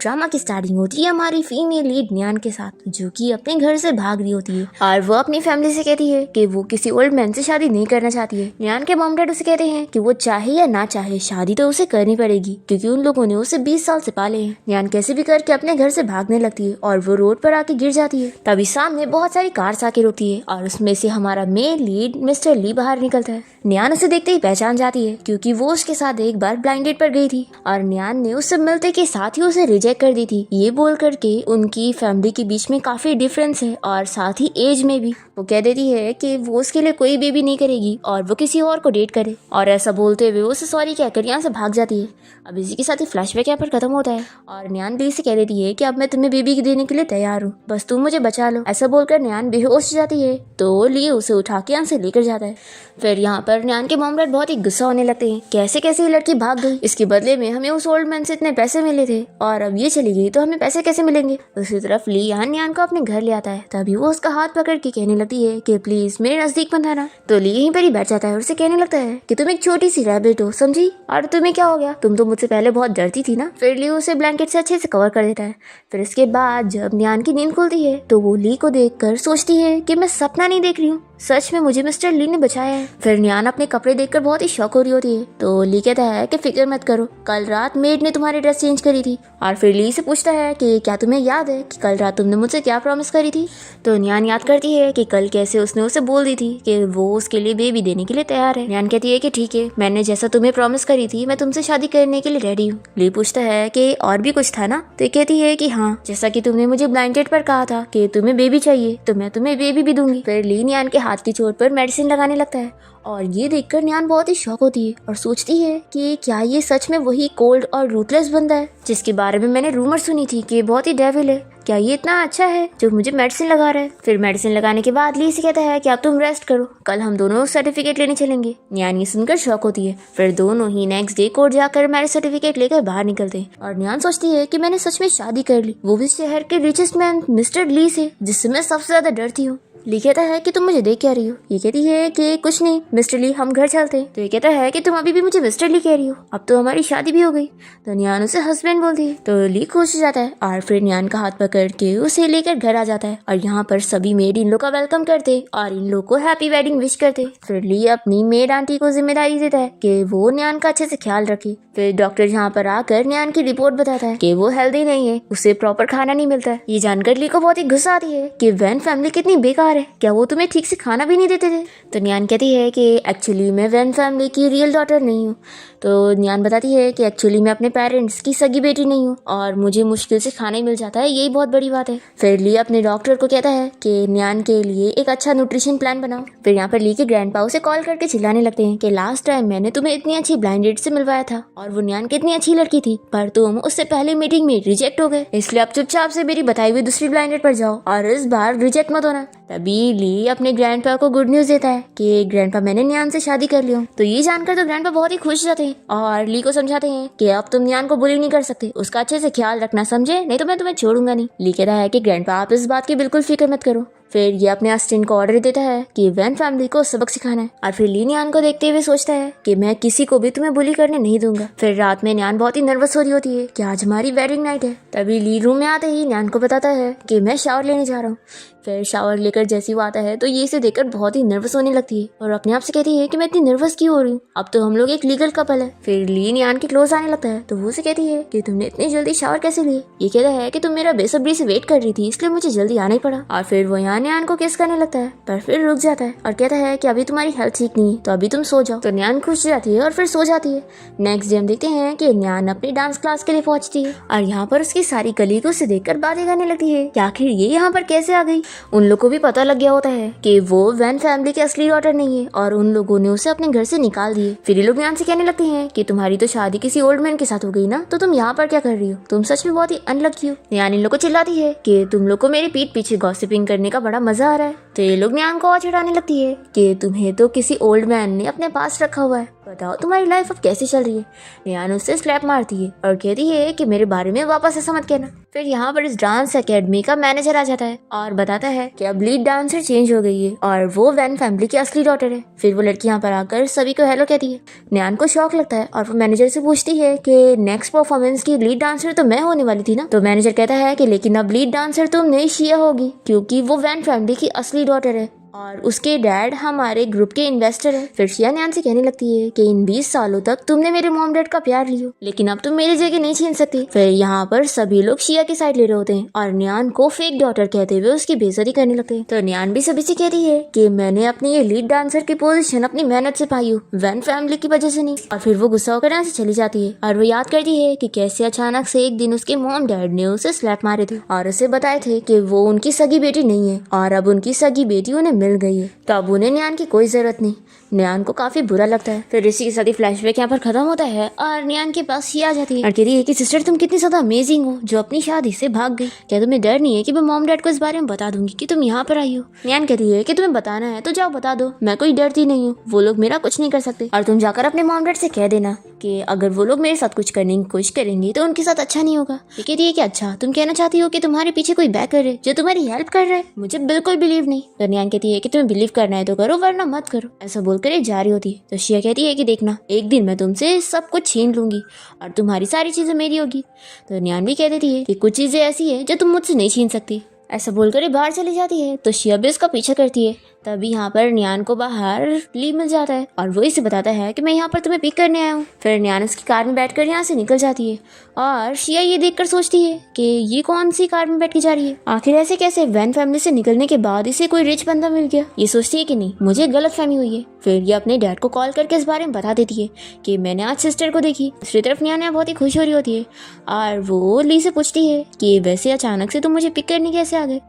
Drama की starting होती है हमारी फीमेल लीड न्यान के साथ, जो कि अपने घर से भाग रही होती है और वो अपनी फैमिली से कहती है कि वो किसी ओल्ड मैन से शादी नहीं करना चाहती है। न्यान के मॉम डैड उसे कहते हैं कि वो चाहे या ना चाहे शादी तो उसे करनी पड़ेगी, क्योंकि उन लोगों ने उसे 20 साल से पाले हैं। न्यान कैसे भी करके अपने घर से भागने लगती है और वो रोड पर आके गिर जाती है। तभी सामने बहुत सारी कार्स आके रुकती है और उसमें से हमारा मेन लीड मिस्टर ली बाहर निकलता है। न्यान उसे देखते ही पहचान जाती है, क्योंकि वो उसके साथ एक बार ब्लाइंड डेट पर गई थी और न्यान ने उससे मिलते के साथ ही उसे रिजेक्ट कर दी थी। ये बोल करके उनकी फैमिली के बीच में काफी डिफरेंस है और साथ ही एज में भी। वो कह देती है कि वो उसके लिए कोई बेबी नहीं करेगी और वो किसी और को डेट करे, और ऐसा बोलते हुए उसे सॉरी कहकर यहाँ से भाग जाती है। अब इसी के साथ ही फ्लैशबैक यहाँ पर खत्म होता है और न्यान ली से कह देती है कि अब मैं तुम्हें बेबी देने के लिए तैयार हूँ, बस तुम मुझे बचा लो। ऐसा बोलकर न्यान बेहोश हो जाती है तो ली उसे उठा के यहाँ से लेकर जाता है। फिर यहाँ पर न्यान के मॉम डैड बहुत ही गुस्सा होने लगते हैं, कैसे कैसे ये लड़की भाग गई, इसके बदले में हमें उस ओल्ड मैन से इतने पैसे मिले थे और अब ये चली गई तो हमें पैसे कैसे मिलेंगे। दूसरी तरफ ली यहाँ न्यान को अपने घर ले आता है, तभी वो उसका हाथ पकड़ के कहने लगती है कि प्लीज मेरे नजदीक मत आना। तो ली यहीं पर ही बैठ जाता है और उसे कहने लगता है कि तुम एक छोटी सी रैबिट हो, समझी, और तुम्हें क्या हो गया, तुम तो मुझसे पहले बहुत डरती थी ना। फिर ली उसे ब्लैंकेट से अच्छे से कवर कर देता है। फिर इसके बाद जब न्यान की नींद खुलती है तो वो ली को देखकर सोचती है कि मैं सपना नहीं देख रही हूँ, सच में मुझे मिस्टर ली ने बचाया है। फिर न्यान अपने कपड़े देखकर बहुत ही शॉक हो रही होती है तो ली कहता है कि फिक्र मत करो, कल रात मेड ने तुम्हारी ड्रेस चेंज करी थी। और फिर ली से पूछता है कि क्या तुम्हें याद है कि कल रात तुमने मुझसे क्या प्रॉमिस करी थी। तो न्यान याद करती है कि कल कैसे उसने उसे बोल दी थी कि वो उसके लिए बेबी देने के लिए तैयार है। न्यान कहती है कि ठीक है, मैंने जैसा तुम्हें प्रॉमिस करी थी मैं तुमसे शादी करने के लिए रेडी हूँ। ली पूछता है कि और भी कुछ था ना, तो कहती है कि हाँ, जैसा कि तुमने मुझे ब्लाइंड डेट पर कहा था कि तुम्हें बेबी चाहिए तो मैं तुम्हें बेबी भी दूंगी। फिर ली न्यान के हाथ की चोट पर मेडिसिन लगाने लगता है और ये देखकर न्यान बहुत ही शॉक होती है और सोचती है कि क्या ये सच में वही कोल्ड और रूथलेस बंदा है जिसके बारे में मैंने रूमर सुनी थी कि बहुत ही डेविल है। क्या ये इतना अच्छा है जो मुझे मेडिसिन लगा रहा है। फिर मेडिसिन लगाने के बाद ली से कहता है कि अब तुम रेस्ट करो, कल हम दोनों सर्टिफिकेट लेने चलेंगे। न्यान ये सुनकर शॉक होती है। फिर दोनों ही नेक्स्ट डे कोर्ट जाकर मैरिज सर्टिफिकेट लेकर बाहर निकलते हैं और न्यान सोचती है कि मैंने सच में शादी कर ली, वो भी शहर के रिचेस्ट मैन मिस्टर ली से, जिससे मैं सबसे ज्यादा डरती हूँ। ली कहता है कि तुम मुझे देख क्या रही हो। ये कहती है कि कुछ नहीं मिस्टर ली, हम घर चलते हैं। तो ये कहता है कि तुम अभी भी मुझे मिस्टर ली कह रही हो, अब तो हमारी शादी भी हो गई। तो न्यान उसे हस्बैंड बोलती है तो ली खुश हो जाता है और फिर न्यान का हाथ पकड़ के उसे लेकर घर आ जाता है और यहाँ पर सभी मेड इन लोग का वेलकम करते और इन लोग को हैप्पी वेडिंग विश करते। फिर ली अपनी मेड आंटी को जिम्मेदारी देता है कि वो न्यान का अच्छे से ख्याल रखे। फिर डॉक्टर यहाँ पर आकर न्यान की रिपोर्ट बताता है कि वो हेल्दी नहीं है, उसे प्रॉपर खाना नहीं मिलता है। ये जानकर ली को बहुत ही गुस्सा आती है कि वैन फैमिली कितनी बेकार है, क्या वो तुम्हें ठीक से खाना भी नहीं देते थे। तो न्यान कहती है कि एक्चुअली मैं वैन फैमिली की रियल डॉटर नहीं हूँ। तो न्यान बताती है कि एक्चुअली मैं अपने पेरेंट्स की सगी बेटी नहीं हूँ और मुझे मुश्किल से खाना ही मिल जाता है, यही बहुत बड़ी बात है। फिर ली अपने डॉक्टर को कहता है कि न्यान के लिए एक अच्छा न्यूट्रिशन प्लान बनाओ। फिर यहाँ पर ली के ग्रैंडपा उसे कॉल करके चिल्लाने लगते हैं कि लास्ट टाइम मैंने तुम्हें इतनी अच्छी ब्लाइंड डेट से मिलवाया था और वो न्यान कितनी अच्छी लड़की थी, पर तुम उससे पहले मीटिंग में रिजेक्ट हो गए, इसलिए अब चुपचाप से मेरी बताई हुई दूसरी ब्लाइंड डेट पर जाओ और इस बार रिजेक्ट मत होना। तभी ली अपने ग्रैंडपा को गुड न्यूज देता है कि ग्रैंडपा मैंने न्यान से शादी कर ली हूँ। तो ये जानकर तो ग्रैंडपा बहुत ही खुश हो जाते हैं और ली को समझाते हैं कि अब तुम न्यान को बुली नहीं कर सकते, उसका अच्छे से ख्याल रखना, समझे, नहीं तो मैं तुम्हें छोड़ूंगा नहीं। ली कहता है कि ग्रैंडपा आप इस बात की बिल्कुल फिक्र मत करो। फिर ये अपने असिस्टेंट को ऑर्डर देता है कि वैन फैमिली को सबक सिखाना है और फिर ली न्यान को देखते हुए सोचता है कि मैं किसी को भी तुम्हें बुली करने नहीं दूंगा। फिर रात में न्यान बहुत ही नर्वस हो रही होती है कि आज हमारी वेडिंग नाइट है। तभी ली रूम में आते ही न्यान को बताता है कि मैं शावर लेने जा रहा हूँ। फिर शावर लेकर जैसे वो आता है तो ये इसे देखकर बहुत ही नर्वस होने लगती है और अपने आप से कहती है कि मैं इतनी नर्वस क्यों हो रही हूँ, अब तो हम लोग एक लीगल कपल है। फिर ली न्यान के क्लोज आने लगता है तो वो उसे कहती है कि तुमने इतनी जल्दी शावर कैसे लिए। ये कहता है कि तुम मेरा बेसब्री से वेट कर रही थी इसलिए मुझे जल्दी आना ही पड़ा। और फिर वो यहाँ न्यान को किस करने लगता है पर फिर रुक जाता है और कहता है कि अभी तुम्हारी हेल्थ ठीक नहीं है तो अभी तुम सो जाओ। तो न्यान खुश हो जाती है और फिर सो जाती है। नेक्स्ट डे हम देखते हैं कि न्यान अपनी डांस क्लास के लिए पहुंचती है और यहाँ पर उसकी सारी कलीग उसे देखकर बातें करने लगती है कि आखिर ये यहाँ पर कैसे आ गई। उन लोग को भी पता लग गया होता है कि वो वैन फैमिली की असली डॉटर नहीं है और उन लोगों ने उसे अपने घर से निकाल दिए। फिर ये लोग न्यान से कहने लगते हैं कि तुम्हारी तो शादी किसी ओल्ड मैन के साथ हो गई ना, तो तुम यहाँ पर क्या कर रही हो, तुम सच में बहुत ही अनलकी हो। न्यान इन लोग को चिल्लाती है कि तुम लोग को मेरी पीठ पीछे गॉसिपिंग करने का बड़ा मजा आ रहा है। तो ये लोग न्यान को और चिढ़ाने लगती है कि तुम्हें तो किसी ओल्ड मैन ने अपने पास रखा हुआ है, बताओ तुम्हारी लाइफ अब कैसी चल रही है। न्यान उससे स्लैप मारती है और कहती है कि मेरे बारे में वापस ऐसा मत कहना। फिर यहाँ पर इस डांस एकेडमी का मैनेजर आ जाता है और बताता है कि अब लीड डांसर चेंज हो गई है और वो वैन फैमिली की असली डॉटर है। फिर वो लड़की यहाँ पर आकर सभी को हेलो कहती है। न्यान को शौक लगता है और वो मैनेजर से पूछती है कि नेक्स्ट परफॉर्मेंस की लीड डांसर तो मैं होने वाली थी ना। तो मैनेजर कहता है कि लेकिन अब लीड डांसर तुम नहीं शिया होगी, क्योंकि वो वैन फैमिली की असली डॉटर है और उसके डैड हमारे ग्रुप के इन्वेस्टर है। फिर शिया न्यान से कहने लगती है कि इन 20 सालों तक तुमने मेरे मॉम डैड का प्यार लियो, लेकिन अब तुम मेरी जगह नहीं छीन सकती। फिर यहाँ पर सभी लोग शिया की साइड ले रहे होते हैं और न्यान को फेक डॉटर कहते हुए उसकी बेइज्जती करने लगते हैं। तो न्यान भी सभी से कहती है कि मैंने अपनी ये लीड डांसर की पोजीशन अपनी मेहनत से पाई हूँ, वैन फैमिली की वजह से नहीं। और फिर वो गुस्सा होकर यहाँ से चली जाती है और वो याद करती है कि कैसे अचानक से एक दिन उसके मॉम डैड ने उसे स्लैप मारे थे और उसे बताए थे कि वो उनकी सगी बेटी नहीं है और अब उनकी सगी बेटी उन्हें मिल गई है, तो अब उन्हें न्यान की कोई जरूरत नहीं। न्यान को काफी बुरा लगता है। फिर इसी के साथ ही फ्लैशबैक यहाँ पर खत्म होता है और न्यान के पास शिया आ जाती है और कहती है कि सिस्टर तुम कितनी ज्यादा अमेजिंग हो जो अपनी शादी से भाग गई। क्या तुम्हें डर नहीं है कि मैं मॉम डैड को इस बारे में बता दूंगी कि तुम यहाँ पर आई हो। न्यान कहती है कि तुम्हें बताना है तो जाओ बता दो, मैं कोई डरती नहीं हूँ, वो लोग मेरा कुछ नहीं कर सकते। और तुम जाकर अपने मॉम डैड से कह देना कि अगर वो लोग मेरे साथ कुछ करने की कोशिश करेंगे तो उनके साथ अच्छा नहीं होगा। ये कहती है कि अच्छा तुम कहना चाहती हो कि तुम्हारे पीछे कोई बैकर है जो तुम्हारी हेल्प कर रहा है, मुझे बिल्कुल बिलीव नहीं। तो न्यान कहती है कि तुम्हें बिलीव करना है तो करो वरना मत करो। ऐसा बोलकर ये जा रही होती है। तो शिया कहती है कि देखना एक दिन मैं तुमसे सब कुछ छीन लूंगी और तुम्हारी सारी चीजें मेरी होगी। तो न्यान भी कह देती है कि कुछ चीजें ऐसी है जो तुम मुझसे नहीं छीन सकती। ऐसा बोलकर ये बाहर चली जाती है। तो शिया भी उसका पीछा करती है। तभी यहाँ पर न्यान को बाहर ली मिल जाता है और वो इसे बताता है कि मैं यहाँ पर तुम्हें पिक करने आया हूँ। फिर न्यान उसकी कार में बैठकर यहाँ से निकल जाती है और शिया ये देखकर सोचती है कि ये कौन सी कार में बैठ के जा रही है, आखिर ऐसे कैसे वैन फैमिली से निकलने के बाद इसे कोई रिच बंदा मिल गया। ये सोचती है कि नहीं मुझे गलतफहमी हुई है। फिर ये अपने डैड को कॉल करके इस बारे में बता देती है कि मैंने आज सिस्टर को देखी। दूसरी तरफ न्यान बहुत ही खुश हो रही होती है और वो ली से पूछती है कि वैसे अचानक से तुम मुझे पिक करने कैसे आ गए।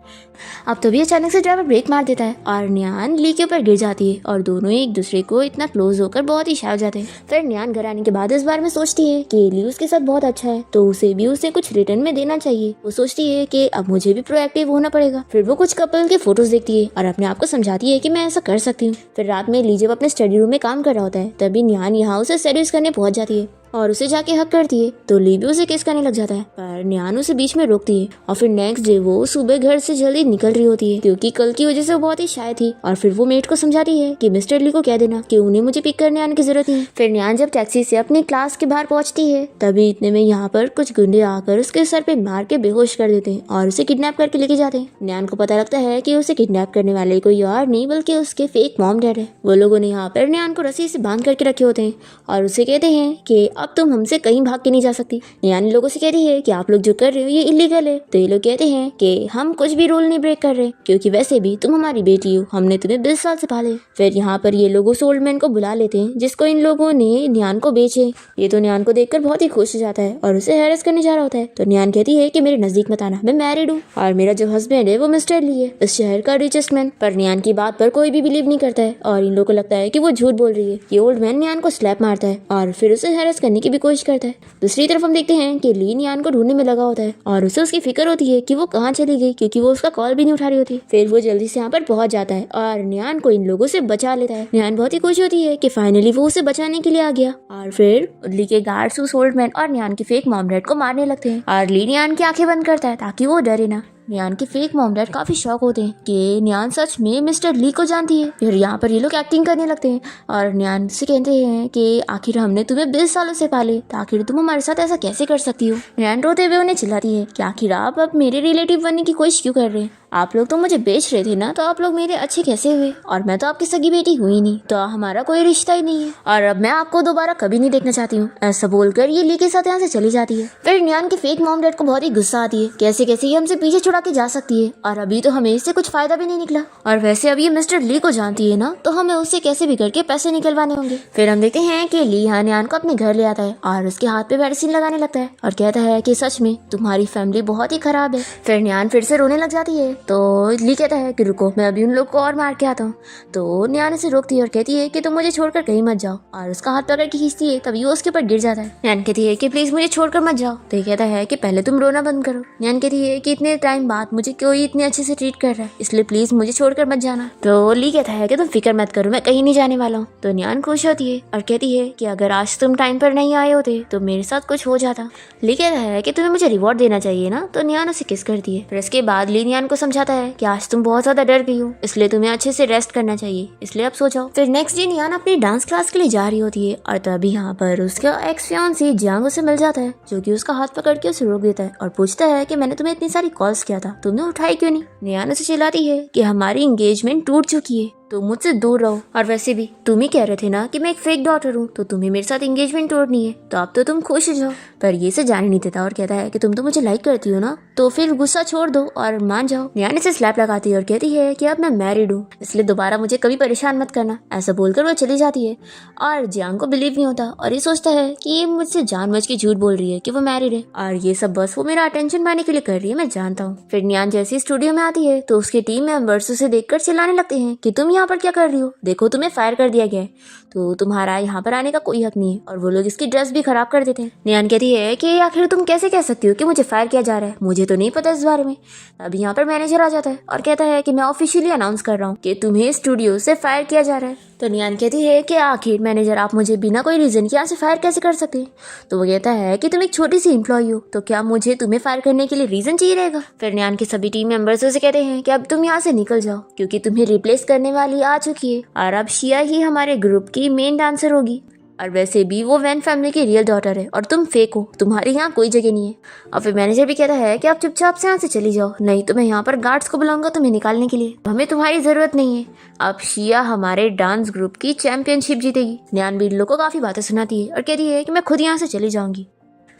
अब तभी अचानक से ड्राइवर ब्रेक मार देता है और न्यान ली के ऊपर गिर जाती है और दोनों एक दूसरे को इतना क्लोज होकर बहुत ही शाय हो जाते हैं। फिर न्यान घर आने के बाद इस बारे में सोचती है कि ली उसके साथ बहुत अच्छा है तो उसे भी उसे कुछ रिटर्न में देना चाहिए। वो सोचती है कि अब मुझे भी प्रोएक्टिव होना पड़ेगा। फिर वो कुछ कपल के फोटोज देखती है और अपने आप को समझाती है कि मैं ऐसा कर सकती हूँ। फिर रात में ली जब अपने स्टडी रूम में काम कर रहा होता है तभी न्यान यहाँ उसे सेड्यूस करने पहुंच जाती है और उसे जाके हक करती है। तो ली भी उसे किस करने लग जाता है पर न्यान उसे बीच में रोकती है। और फिर नेक्स्ट डे वो सुबह घर से जल्दी निकल रही होती है क्योंकि कल की वजह से वो बहुत ही शाय थी। और फिर वो मेट को समझाती है कि मिस्टर ली को कह देना कि उन्हें मुझे पिक करने आने की जरूरत नहीं। फिर न्यान जब टैक्सी से अपनी क्लास के बाहर पहुंचती है तभी इतने में यहाँ पर कुछ गुंडे आकर उसके सर पे मार के बेहोश कर देते हैं और उसे किडनैप करके लेके जाते हैं। न्यान को पता लगता है कि उसे किडनैप करने वाले कोई और नहीं बल्कि उसके फेक मॉम डैड है। वो लोगों ने यहाँ पर न्यान को रस्सी से बांध करके रखे होते हैं और उसे कहते हैं कि अब तुम हमसे कहीं भाग के नहीं जा सकती। न्यान लोगों से कहती है कि आप लोग जो कर रहे हो ये इलीगल है। तो ये लोग कहते हैं कि हम कुछ भी रूल नहीं ब्रेक कर रहे क्योंकि वैसे भी तुम हमारी बेटी हो, हमने तुम्हें 20 साल से पाले। फिर यहाँ पर ये लोग उस ओल्ड मैन को बुला लेते हैं जिसको इन लोगों ने न्यान को बेचे। ये तो न्यान को देखकर बहुत ही खुश हो जाता है और उसे हैरेस करने जा रहा होता है। तो न्यान कहती है कि मेरे नजदीक मत आना, मैं मैरिड हूँ और मेरा जो हस्बैंड है वो मिस्टर ली है, इस शहर का रिचेस्ट मैन। पर न्यान की बात पर कोई भी बिलीव नहीं करता है और इन लोगों को लगता है कि वो झूठ बोल रही है। ये ओल्ड मैन न्यान को स्लैप मारता है और फिर उसे हैरेस करने की भी कोशिश करता है। दूसरी तरफ हम देखते हैं कि ली न्यान को ढूंढने में लगा होता है और उसे उसकी फिक्र होती है कि वो कहाँ चली गई क्योंकि वो उसका कॉल भी नहीं उठा रही होती। फिर वो जल्दी से यहाँ पर पहुंच जाता है और न्यान को इन लोगों से बचा लेता है। न्यान बहुत ही खुश होती है कि फाइनली वो उसे बचाने के लिए आ गया। और फिर ली के गार्ड्स उस ओल्ड मैन और न्यान की फेक मॉम डैड को मारने लगते हैं और ली न्यान की आंखें बंद करता है ताकि वो डरे ना। न्यान के फेक मॉम डैड काफी शॉक होते हैं कि न्यान सच में मिस्टर ली को जानती है। फिर यहाँ पर ये लोग एक्टिंग करने लगते हैं और न्यान से कहते हैं कि आखिर हमने तुम्हें 20 सालों से पाले तो आखिर तुम हमारे साथ ऐसा कैसे कर सकती हो। न्यान रोते हुए उन्हें चिल्लाती है कि आखिर आप अब मेरे रिलेटिव बनने की कोशिश क्यों कर रहे हैं, आप लोग तो मुझे बेच रहे थे ना, तो आप लोग मेरे अच्छे कैसे हुए और मैं तो आपकी सगी बेटी हुई नहीं, तो हमारा कोई रिश्ता ही नहीं है और अब मैं आपको दोबारा कभी नहीं देखना चाहती हूँ। ऐसा बोलकर ये ली के साथ यहाँ से चली जाती है। फिर न्यान के फेक मॉम डैड को बहुत ही गुस्सा आती है, कैसे कैसे ये हमसे पीछे छुड़ा के जा सकती है और अभी तो हमें इससे कुछ फायदा भी नहीं निकला और वैसे अब ये मिस्टर ली को जानती है ना तो हमें उससे कैसे भी करके पैसे निकलवाने होंगे। फिर हम देखते हैं कि ली यहाँ न्यान को अपने घर ले आता है और उसके हाथ पे मेडिसिन लगाने लगता है और कहता है कि सच में तुम्हारी फैमिली बहुत ही खराब है। फिर न्यान फिर से रोने लग जाती है तो ली कहता है कि रुको, मैं अभी उन लोग को और मार के आता हूँ। तो नियान उसे रोकती है और कहती है कि तुम मुझे छोड़कर कहीं मत जाओ, और उसका हाथ पकड़ के खींचती है, तभी वो उसके ऊपर गिर जाता है। नियान कहती है कि प्लीज मुझे छोड़कर मत जाओ। तो ये कहता है कि पहले तुम रोना बंद करो। नियान कहती है कि इतने टाइम बाद मुझे कोई इतने अच्छे से ट्रीट कर रहा है, इसलिए प्लीज मुझे छोड़कर मत जाना। तो ली कहता है कि तुम फिक्र मत करो, मैं कहीं नहीं जाने वाला हूँ। तो नियान खुश होती है और कहती है कि अगर आज तुम टाइम पर नहीं आए होते तो मेरे साथ कुछ हो जाता। ली कहता है कि तुम्हें मुझे रिवॉर्ड देना चाहिए ना। तो नियान उसे किस करती है। फिर इसके बाद ली नियान को समझाता है कि आज तुम बहुत ज्यादा डर गई हो, इसलिए तुम्हें अच्छे से रेस्ट करना चाहिए, इसलिए अब सो जाओ। फिर नेक्स्ट डे नियान अपनी डांस क्लास के लिए जा रही होती है और तभी यहाँ पर उसका एक्स फियांसी जियांग उसे मिल जाता है, जो कि उसका हाथ पकड़ के उसे रोक देता है और पूछता है कि मैंने तुम्हें इतनी सारी कॉल्स किया था, तुमने उठाई क्यों नहीं। नियान उसे चिल्लाती है कि हमारी एंगेजमेंट टूट चुकी है, तो मुझसे दूर रहो, और वैसे भी तुम ही कह रहे थे ना कि मैं एक फेक डॉटर हूँ, तो तुम्हें मेरे साथ एंगेजमेंट तोड़नी है, तो अब तो तुम खुश हो जाओ। पर ये से जाने नहीं देता और कहता है कि तुम तो मुझे लाइक करती हो ना, तो फिर गुस्सा छोड़ दो और मान जाओ। नियान इसे स्लैप लगाती है और कहती है कि अब मैं मैरिड हूँ, इसलिए दोबारा मुझे कभी परेशान मत करना। ऐसा बोलकर वो चली जाती है और जियांग को बिलीव नहीं होता और ये सोचता है कि ये मुझसे जानबूझ के झूठ बोल रही है कि वो मैरिड है, और ये सब बस वो मेरा अटेंशन पाने के लिए कर रही है, मैं जानता हूँ। फिर नियान जैसे स्टूडियो में आती है तो उसके टीम मेंबर्स उसे देखकर चिल्लाने लगते हैं कि तुम यहाँ पर क्या कर रही हो, देखो तुम्हें फायर कर दिया गया है, तो तुम्हारा यहाँ पर आने का कोई हक नहीं है, और वो लोग इसकी ड्रेस भी खराब कर देते हैं। नियान कहती है कि आखिर तुम कैसे कह सकती हो कि मुझे फायर किया जा रहा है, मुझे तो नहीं पता इस बारे में। अभी यहाँ पर मैनेजर आ जाता है और कहता है कि मैं ऑफिशियली अनाउंस कर रहा हूँ कि तुम्हें स्टूडियो से फायर किया जा रहा है। तो नियान कहती है कि आखिर मैनेजर आप मुझे बिना कोई रीजन के यहाँ से फायर कैसे कर सकते हैं। तो वो कहता है कि तुम एक छोटी सी एम्प्लॉय हो, तो क्या मुझे तुम्हें फायर करने के लिए रीजन चाहिए रहेगा। फिर नियान के सभी टीम मेंबर्स उसे कहते हैं कि अब तुम यहाँ से निकल जाओ, क्योंकि तुम्हें रिप्लेस करने वाली आ चुकी है, और अब शिया ही हमारे ग्रुप की मेन डांसर होगी, और वैसे भी वो वैन फैमिली की रियल डॉटर है, और तुम फेक हो, तुम्हारे यहाँ कोई जगह नहीं है। और फिर मैनेजर भी कहता है कि आप चुपचाप से यहाँ से चली जाओ, नहीं तो मैं यहाँ पर गार्ड्स को बुलाऊंगा तुम्हें निकालने के लिए, हमें तुम्हारी जरूरत नहीं है। अब शिया हमारे डांस ग्रुप की चैंपियनशिप जीतेगी। नियान भी लोगों को काफी बातें सुनाती है और कहती है कि मैं खुद यहाँ से चली जाऊंगी।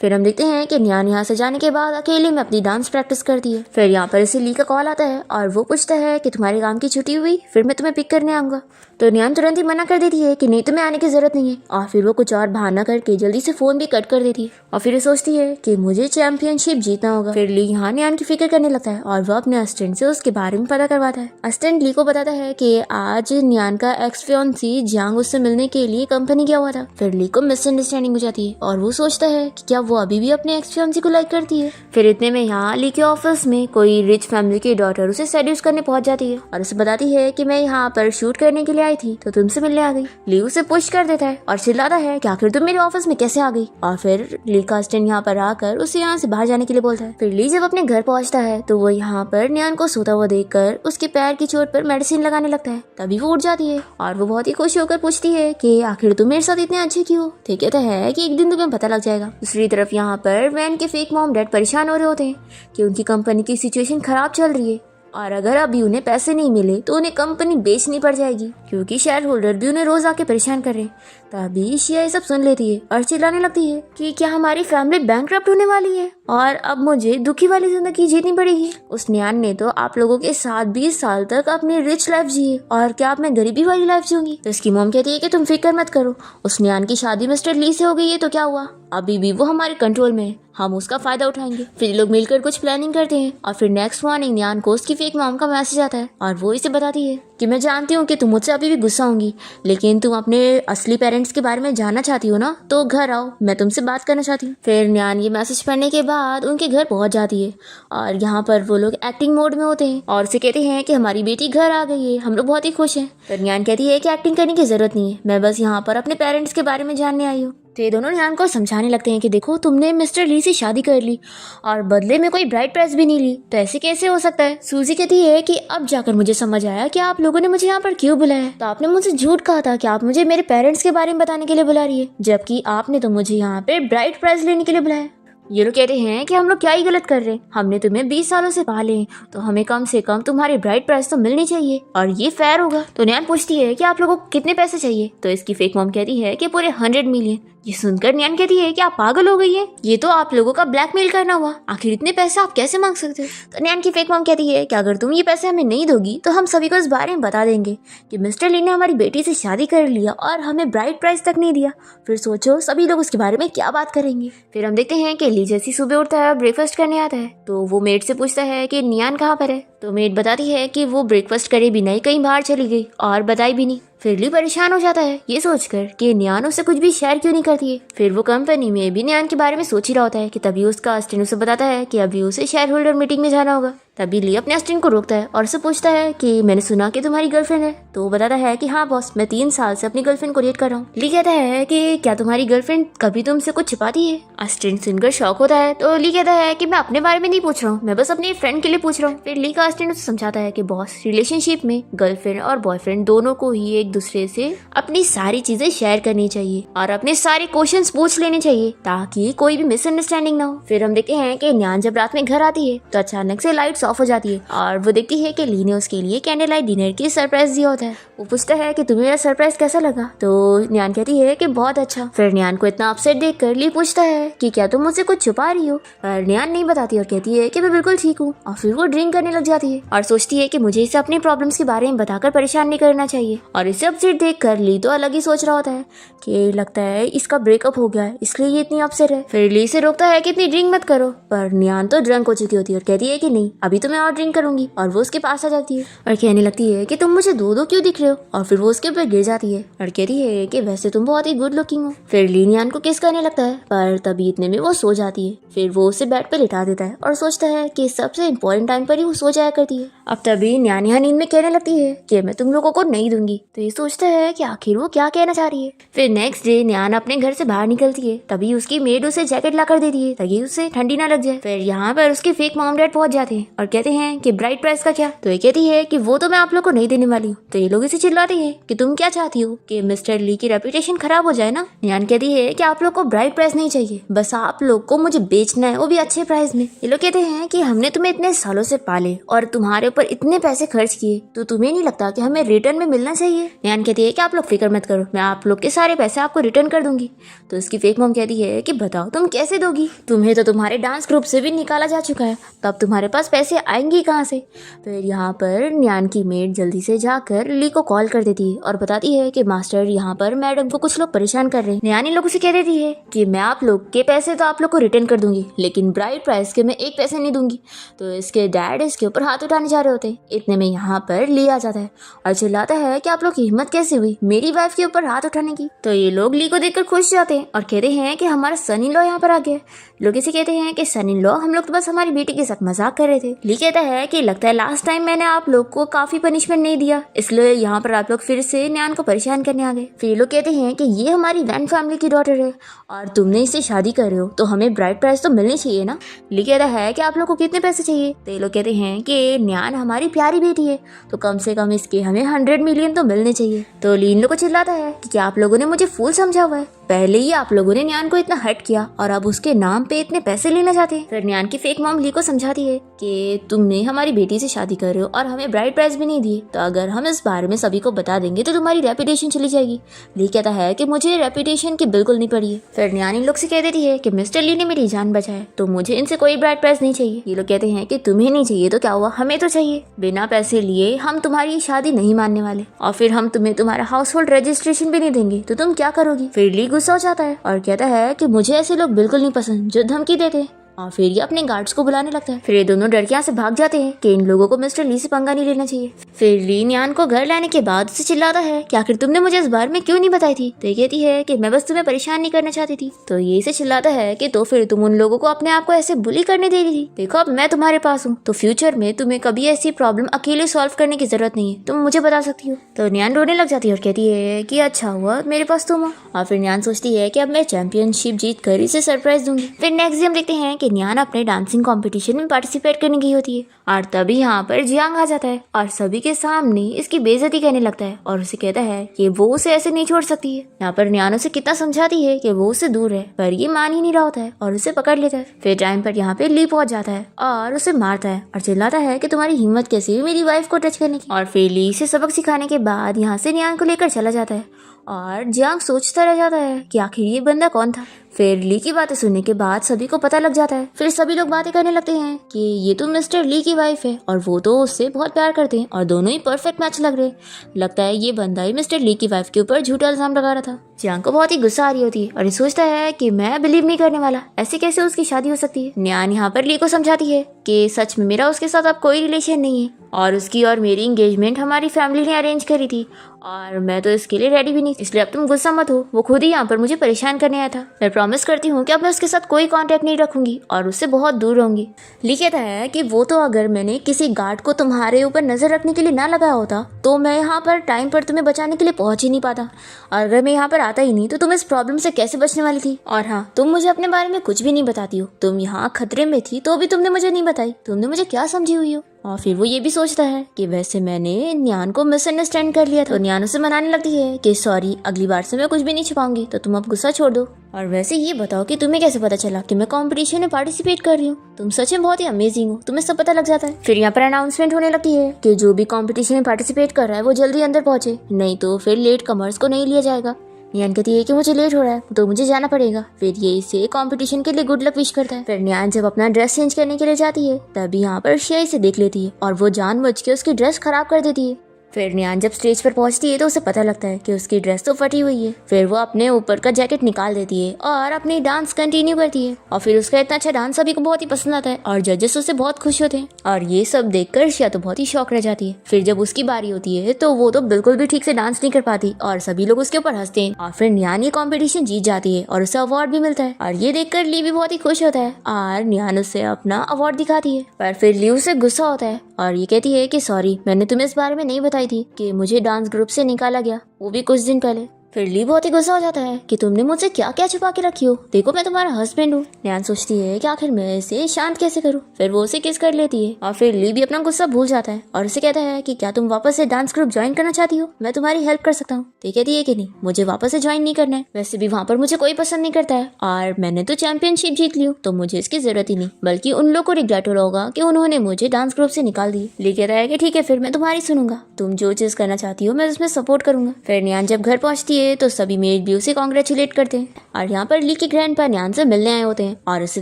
फिर हम देखते हैं कि नियान यहाँ से जाने के बाद अकेले में अपनी डांस प्रैक्टिस करती है। फिर यहाँ पर इसे ली का कॉल आता है और वो पूछता है कि तुम्हारे काम की छुट्टी हुई, फिर मैं तुम्हें पिक करने आऊंगा। तो नियान तुरंत ही मना कर देती है कि नहीं, तुम्हें आने की जरूरत नहीं है, और फिर वो कुछ और बहाना करके जल्दी से फोन भी कट कर देती है, और फिर सोचती है कि मुझे चैंपियनशिप जीतना होगा। फिर ली यहाँ नियान की फिक्र करने लगता है और वो अपने असिस्टेंट से उसके बारे में पता करवाता है। असिस्टेंट ली को बताता है कि आज नियान का एक्स फियांसी जियांग उससे मिलने के लिए कंपनी गया हुआ था। फिर ली को मिसअंडरस्टैंडिंग हो जाती है और वो सोचता है कि क्या वो अभी भी अपने एक्स फियांसी को लाइक करती है। फिर इतने में यहाँ ली के ऑफिस में कोई रिच फैमिली की डॉटर उसे सेड्यूस करने पहुंच जाती है और उसे बताती है कि मैं यहाँ पर शूट करने के लिए आई थी, तो तुमसे मिलने आ गई। ली उसे पुश कर देता है और चिल्लाता है कि आखिर तुम मेरे ऑफिस में कैसे आ गई, और फिर ली का असिस्टेंट यहाँ पर आकर उसे यहाँ से बाहर जाने के लिए बोलता है। फिर ली जब अपने घर पहुंचता है तो वो यहाँ पर नियान को सोता हुआ देखकर उसके पैर की चोट पर मेडिसिन लगाने लगता है। तभी वो उठ जाती है और वो बहुत ही खुश होकर पूछती है कि आखिर तुम मेरे साथ इतने अच्छे क्यों हो। ठीक कहता है कि एक दिन तुम्हें पता लग जाएगा। दूसरी तरफ यहाँ पर वैन के फेक मॉम डैड परेशान हो रहे होते हैं कि उनकी कंपनी की सिचुएशन खराब चल रही है, और अगर अभी उन्हें पैसे नहीं मिले तो उन्हें कंपनी बेचनी पड़ जाएगी, क्योंकि शेयर होल्डर भी उन्हें रोज आके परेशान कर रहे हैं। तभी शिया ये सब सुन लेती है और चिल्लाने लगती है कि क्या हमारी फैमिली बैंकरप्ट होने वाली है और अब मुझे दुखी वाली जिंदगी जीनी पड़ेगी। उस नियान ने तो आप लोगों के साथ 20 साल तक अपनी रिच लाइफ जी, और क्या अब मैं गरीबी वाली लाइफ जीऊंगी। तो इसकी मॉम कहती है कि तुम फिक्र मत करो, उस नियान की शादी मिस्टर ली से हो गई है तो क्या हुआ, अभी भी वो हमारे कंट्रोल में है, हम उसका फायदा उठाएंगे। फिर लोग मिलकर कुछ प्लानिंग करते हैं और फिर नेक्स्ट मॉर्निंग नियान को उसकी फेक मॉम का मैसेज आता है और वो इसे बताती है कि मैं जानती हूँ कि तुम मुझसे अभी भी गुस्सा होंगी, लेकिन तुम अपने असली पेरेंट्स के बारे में जानना चाहती हो ना, तो घर आओ, मैं तुमसे बात करना चाहती हूँ। फिर नियान ये मैसेज पढ़ने के बाद उनके घर पहुंच जाती है और यहाँ पर वो लोग एक्टिंग मोड में होते हैं और उसे कहते हैं कि हमारी बेटी घर आ गई है, हम लोग बहुत ही खुश हैं। फिर नियान कहती है कि एक्टिंग करने की जरूरत नहीं है, मैं बस यहाँ पर अपने पेरेंट्स के बारे में जानने आई हूँ। तो ये दोनों नियान को समझाने लगते हैं कि देखो तुमने मिस्टर ली से शादी कर ली और बदले में कोई ब्राइड प्राइस भी नहीं ली, तो ऐसे कैसे हो सकता है। सूजी कहती है कि अब जाकर मुझे समझ आया कि आप लोगों ने मुझे यहाँ पर क्यों बुलाया है। तो आपने मुझसे झूठ कहा था कि आप मुझे मेरे पेरेंट्स के बारे में बताने के लिए बुला रही है, जबकि आपने तो मुझे यहाँ पे ब्राइड प्राइस लेने के लिए बुलाया। ये लोग कहते हैं कि हम लोग क्या ही गलत कर रहे हैं, हमने तुम्हें 20 सालों से पाले हैं, तो हमें कम से कम तुम्हारी ब्राइड प्राइस तो मिलनी चाहिए और ये फेयर होगा। तो नियान पूछती है कि आप लोगों को कितने पैसे चाहिए, तो इसकी फेक मॉम कहती है कि पूरे 100 मिलियन। ये सुनकर नियान कहती है कि आप पागल हो गई है, ये तो आप लोगों का ब्लैकमेल करना हुआ, आखिर इतने पैसे आप कैसे मांग सकते हो। तो नियान की फेक मॉम कहती है कि अगर तुम ये पैसे हमें नहीं दोगी तो हम सभी को इस बारे में बता देंगे कि मिस्टर ली ने हमारी बेटी से शादी कर लिया और हमें ब्राइड प्राइस तक नहीं दिया। फिर सोचो सभी लोग उसके बारे में क्या बात करेंगे। फिर हम देखते हैं कि ली जैसी सुबह उठता है और ब्रेकफास्ट करने आता है तो वो मेड से पूछता है कि नियान कहाँ पर है। तो मेड बताती है कि वो ब्रेकफास्ट करे बिना ही कहीं बाहर चली गई और बताई भी नहीं। फिर ली परेशान हो जाता है ये सोचकर कि न्यान उससे कुछ भी शेयर क्यों नहीं करती है। फिर वो कंपनी में भी न्यान के बारे में सोच ही रहा होता है कि तभी उसका असिस्टेंट उसे बताता है कि अभी उसे शेयर होल्डर मीटिंग में जाना होगा। तभी ली अपने असिस्टेंट को रोकता है और उससे पूछता है कि मैंने सुना कि तुम्हारी गर्लफ्रेंड है। तो वो बताता है कि हाँ बॉस, मैं 3 साल से अपनी गर्लफ्रेंड को डेट कर रहा हूँ। ली कहता है कि क्या तुम्हारी गर्लफ्रेंड कभी तुमसे कुछ छिपाती है। असिस्टेंट सुनकर शॉक होता है तो ली कहता है कि मैं अपने बारे में नहीं पूछ रहा हूँ, मैं बस अपनी फ्रेंड के लिए पूछ रहा हूँ। फिर ली का असिस्टेंट उसे समझाता है कि बॉस, रिलेशनशिप में गर्लफ्रेंड और बॉयफ्रेंड दोनों को ही एक दूसरे से अपनी सारी चीजें शेयर करनी चाहिए और अपने सारे क्वेश्चंस पूछ लेने चाहिए ताकि कोई भी मिसअंडरस्टैंडिंग ना हो। फिर हम देखते हैं कि न्यान जब रात में घर आती है तो अचानक से लाइट्स ऑफ हो जाती है और वो देखती है कि ली ने उसके लिए कैंडल लाइट डिनर की सरप्राइज दिया होता है। वो पूछता है कि तुम्हें मेरा सरप्राइज कैसा लगा। तो न्यान कहती है कि बहुत अच्छा। फिर न्यान को इतना अपसेट देखकर ली पूछता है कि क्या तुम मुझसे कुछ छुपा रही हो। पर न्यान नहीं बताती और कहती है कि मैं बिल्कुल ठीक हूँ। और फिर वो ड्रिंक करने लग जाती है और सोचती है कि मुझे इसे अपनी प्रॉब्लम्स के बारे में बताकर परेशान नहीं करना चाहिए। और इसे अपसेट देखकर ली तो अलग ही सोच रहा होता है कि लगता है इसका ब्रेकअप हो गया है इसलिए ये इतनी अपसेट है। फिर ली से रोकता है कि इतनी ड्रिंक मत करो। पर न्यान तो ड्रंक हो चुकी होती है और कहती है कि नहीं, अभी तो मैं और ड्रिंक करूंगी। और वो उसके पास आ जाती है और कहने लगती है कि तुम मुझे दो क्यों दिख रहे हो। और फिर वो उसके ऊपर गिर जाती है और कहती है कि वैसे तुम बहुत ही गुड लुकिंग हो। फिर ली न्यान को किस करने लगता है पर तभी इतने में वो सो जाती है। फिर वो उसे बेड पे लिटा देता है और सोचता है कि सबसे इम्पोर्टेंट टाइम पर ही वो सो जाया करती है। अब तभी न्यान यहाँ नींद में कहने लगती है कि मैं तुम लोगों को नहीं दूंगी। तो ये सोचता है कि आखिर वो क्या कहना चाह रही है। फिर नेक्स्ट डे न्यान अपने घर से बाहर निकलती है तभी उसकी मेड उसे जैकेट ला कर देती है ताकि उसे ठंडी ना लग जाए। फिर यहाँ पर उसके फेक मॉम डैड पहुंच जाते हैं और कहते हैं कि ब्राइड प्राइस का क्या। तो ये कहती है कि वो तो मैं आप लोग को नहीं देने वाली हूँ। तो ये लोग इसे चिल्लाते हैं कि तुम क्या चाहती हो कि मिस्टर ली की रेपुटेशन खराब हो जाए ना। न्यान कहती है कि आप लोग को ब्राइड प्राइस नहीं चाहिए, बस आप लोग को मुझे बेचना है, वो भी अच्छे प्राइस में। ये लोग कहते हैं कि हमने तुम्हें इतने सालों से पाले और तुम्हारे ऊपर इतने पैसे खर्च किए तो तुम्हें नहीं लगता कि हमें रिटर्न में मिलना चाहिए। न्यान कहती है कि आप लोग फिक्र मत करो, मैं आप लोग के सारे पैसे आपको रिटर्न कर दूंगी। तो उसकी फेक मॉम कहती है कि बताओ तुम कैसे दोगी, तुम्हें तो तुम्हारे डांस ग्रुप से भी निकाला जा चुका है, तो अब तुम्हारे पास पैसे आएंगे कहाँ से। फिर यहाँ पर न्यान की मेड जल्दी से जाकर ली को कॉल कर देती है और बताती है कि मास्टर यहाँ पर मैडम को कुछ लोग परेशान कर रहे हैं। न्यान इन लोगों से कह देती है कि मैं आप लोग के पैसे तो आप लोग को रिटर्न कर दूंगी लेकिन ब्राइड प्राइस के मैं 1 पैसे नहीं दूंगी। तो इसके डैड इसके ऊपर हाथ उठाने जा रहे होते हैं। इतने में यहाँ पर ली आ जाता है और चिल्लाता है कि आप लोग की हिम्मत कैसे हुई मेरी वाइफ के ऊपर हाथ उठाने की। तो ये लोग ली को देखकर खुश जाते हैं और कहते हैं कि हमारा सन इन लॉ यहाँ पर आ गया। लोग इसे कहते हैं कि सन इन लॉ, हम लोग तो बस हमारी बेटी के साथ मजाक कर रहे थे। ली कहता है कि लगता है लास्ट टाइम मैंने आप लोग को काफी पनिशमेंट नहीं दिया, इसलिए यहाँ पर आप लोग फिर से न्यान को परेशान करने आ गए। फिर लोग कहते हैं कि ये हमारी वैन फैमिली की डॉटर है और तुमने इससे शादी कर रहे हो तो हमें ब्राइड प्राइस तो मिलनी चाहिए ना। ली कहता है कि आप लोग को कितने पैसे चाहिए। तो ये लोग कहते हैं कि न्यान हमारी प्यारी बेटी है तो कम से कम इसके हमें 100 मिलियन तो मिलने चाहिए। तो ली इन लोग को चिल्लाता है कि क्या आप लोगों ने मुझे फूल समझा हुआ है, पहले ही आप लोगों ने न्यान को इतना हर्ट किया और अब उसके नाम पे इतने पैसे लेना चाहते हैं। फिर न्यान की फेक मॉम ली को समझाती है कि तुमने हमारी बेटी से शादी कर रहे हो और हमें ब्राइड प्राइस भी नहीं दिए, तो अगर हम इस बारे में सभी को बता देंगे तो तुम्हारी रेपुटेशन चली जाएगी। ली कहता है कि मुझे रेपुटेशन की बिल्कुल नहीं पड़ी है। फिर न्यान इन लोग से कह देती है कि मिस्टर ली ने मेरी जान बचाए तो मुझे इनसे कोई ब्राइड प्राइस नहीं चाहिए। ये लोग कहते हैं कि तुम्हें नहीं चाहिए तो क्या हुआ, हमें तो चाहिए, बिना पैसे लिए हम तुम्हारी शादी नहीं मानने वाले और फिर हम तुम्हें तुम्हारा हाउस होल्ड रजिस्ट्रेशन भी नहीं देंगे तो तुम क्या करोगी। फिर ली गुस्सा हो जाता है और कहता है कि मुझे ऐसे लोग बिल्कुल नहीं पसंद जो धमकी देते हैं और फिर ये अपने गार्ड्स को बुलाने लगता है। फिर ये दोनों डर के यहाँ से भाग जाते हैं कि इन लोगों को मिस्टर ली से पंगा नहीं लेना चाहिए। फिर ली न्यान को घर लाने के बाद उसे चिल्लाता है कि आखिर तुमने मुझे इस बारे में क्यों नहीं बताई थी। तो ये कहती है कि मैं बस तुम्हें परेशान नहीं करना चाहती थी। तो ये इसे चिल्लाता है कि तो फिर तुम उन लोगों को अपने आप को ऐसे बुली करने दे रही थी, देखो अब मैं तुम्हारे पास हूँ तो फ्यूचर में तुम्हें कभी ऐसी प्रॉब्लम अकेले सॉल्व करने की जरूरत नहीं है, तुम मुझे बता सकती हो। तो न्यान रोने लग जाती है और कहती है कि अच्छा हुआ मेरे पास तुम हो। और फिर न्यान सोचती है कि अब मैं चैंपियनशिप जीत कर इसे सरप्राइज दूंगी। फिर नेक्स्ट डे हम देखते हैं कि न्यान अपने डांसिंग कंपटीशन में पार्टिसिपेट करने गई होती है और तभी यहाँ पर जियांग आ जाता है और सभी के सामने इसकी बेइज्जती करने लगता है और उसे कहता है कि वो उसे ऐसे नहीं छोड़ सकती है। यहाँ पर न्यान उसे कितना समझाती है कि वो उससे दूर है पर ये मान ही नहीं रहा होता है और उसे पकड़ लेता है। फिर टाइम पर यहाँ पे ली पहुंच जाता है और उसे मारता है और चिल्लाता है कि तुम्हारी हिम्मत कैसे हुई मेरी वाइफ को टच करने की। और फिर ली से सबक सिखाने के बाद यहाँ से न्यान को लेकर चला जाता है और जियांग सोचता रह जाता है कि आखिर ये बंदा कौन था। फिर ली की बातें सुनने के बाद सभी को पता लग जाता है। फिर सभी लोग बातें करने लगते हैं कि ये तो मिस्टर ली की वाइफ है और वो तो उससे बहुत प्यार करते हैं और दोनों ही परफेक्ट मैच लग रहे हैं। लगता है ये बंदा ही मिस्टर ली की वाइफ के ऊपर झूठा इल्जाम लगा रहा था। जियांग को बहुत ही गुस्सा आ रही होती है और ये सोचता है कि मैं बिलीव नहीं करने वाला, ऐसे कैसे उसकी शादी हो सकती है। न्यान यहाँ पर ली को समझाती है कि सच में मेरा उसके साथ अब कोई रिलेशन नहीं है और उसकी और मेरी एंगेजमेंट हमारी फैमिली ने अरेंज करी थी और मैं तो इसके लिए रेडी भी नहीं, इसलिए अब तुम गुस्सा मत हो। वो खुद ही यहाँ पर मुझे परेशान करने आया था। मैं प्रॉमिस करती हूँ कि अब मैं उसके साथ कोई कांटेक्ट नहीं रखूंगी और उससे बहुत दूर रहूंगी। ली कहता है कि वो तो अगर मैंने किसी गार्ड को तुम्हारे ऊपर नजर रखने के लिए ना लगाया होता तो मैं यहाँ पर टाइम पर तुम्हें बचाने के लिए पहुंच ही नहीं पाता, और अगर मैं यहाँ पर आता ही नहीं तो तुम इस प्रॉब्लम से कैसे बचने वाली थी। और हाँ, तुम मुझे अपने बारे में कुछ भी नहीं बताती हो। तुम यहाँ खतरे में थी तो भी तुमने मुझे नहीं बताई, तुमने मुझे क्या समझी हुई हो। और फिर वो ये भी सोचता है कि वैसे मैंने न्यान को मिसअंडरस्टैंड कर लिया था। तो न्यान उसे मनाने लगती है कि सॉरी, अगली बार से मैं कुछ भी नहीं छुपाऊंगी, तो तुम अब गुस्सा छोड़ दो। और वैसे ये बताओ कि तुम्हें कैसे पता चला कि मैं कंपटीशन में पार्टिसिपेट कर रही हूँ। तुम सच में बहुत ही अमेजिंग हो, तुम्हें सब पता लग जाता है। फिर यहाँ पर अनाउंसमेंट होने लगती है कि जो भी कंपटीशन में पार्टिसिपेट कर रहा है वो जल्दी अंदर पहुंचे, नहीं तो फिर लेट कमर्स को नहीं लिया जाएगा। न्यान कहती है कि मुझे लेट हो रहा है तो मुझे जाना पड़ेगा। फिर ये इसे कंपटीशन के लिए गुड लक विश करता है। फिर न्यान जब अपना ड्रेस चेंज करने के लिए जाती है तभी यहाँ पर शिया इसे देख लेती है और वो जानबूझ के उसकी ड्रेस खराब कर देती है। फिर न्यान जब स्टेज पर पहुंचती है तो उसे पता लगता है कि उसकी ड्रेस तो फटी हुई है। फिर वो अपने ऊपर का जैकेट निकाल देती है और अपनी डांस कंटिन्यू करती है और फिर उसका इतना अच्छा डांस सभी को बहुत ही पसंद आता है और जजेस उससे बहुत खुश होते हैं। और ये सब देखकर शिया तो बहुत ही शॉक रह जाती है। फिर जब उसकी बारी होती है तो वो तो बिल्कुल भी ठीक से डांस नहीं कर पाती और सभी लोग उसके ऊपर हंसते हैं। और फिर न्यान ये कॉम्पिटिशन जीत जाती है और उसे अवार्ड भी मिलता है और ये देखकर ली भी बहुत ही खुश होता है और न्यान उसे अपना अवार्ड दिखाती है। पर फिर ली उसे गुस्सा होता है और ये कहती है कि सॉरी, मैंने तुम्हें इस बारे में नहीं बताई थी कि मुझे डांस ग्रुप से निकाला गया, वो भी कुछ दिन पहले। फिर ली बहुत ही गुस्सा हो जाता है कि तुमने मुझसे क्या क्या छुपा के रखी हो, देखो मैं तुम्हारा हस्बैंड हूँ। न्यान सोचती है कि आखिर मैं इसे शांत कैसे करूँ। फिर वो उसे किस कर लेती है और फिर ली भी अपना गुस्सा भूल जाता है और उसे कहता है कि क्या तुम वापस से डांस ग्रुप ज्वाइन करना चाहती हो, मैं तुम्हारी हेल्प कर सकता हूँ। तो कहती है कि नहीं, मुझे वापस से ज्वाइन नहीं करना है, वैसे भी वहाँ पर मुझे कोई पसंद नहीं करता है और मैंने तो चैंपियनशिप जीत ली हूँ तो मुझे इसकी जरूरत ही नहीं, बल्कि उन लोग को रिग्रेट हो रहा होगा कि उन्होंने मुझे डांस ग्रुप से निकाल दी। ली कहता है कि ठीक है, फिर मैं तुम्हारी सुनूंगा, तुम जो चीज करना चाहती हो मैं उसमें सपोर्ट करूंगा। फिर न्यान जब घर पहुंचती है तो सभी मेड भी उसे कॉन्ग्रेचुलेट करते हैं और यहाँ पर ली के ग्रैंडपा न्यान से मिलने आए होते हैं और उसे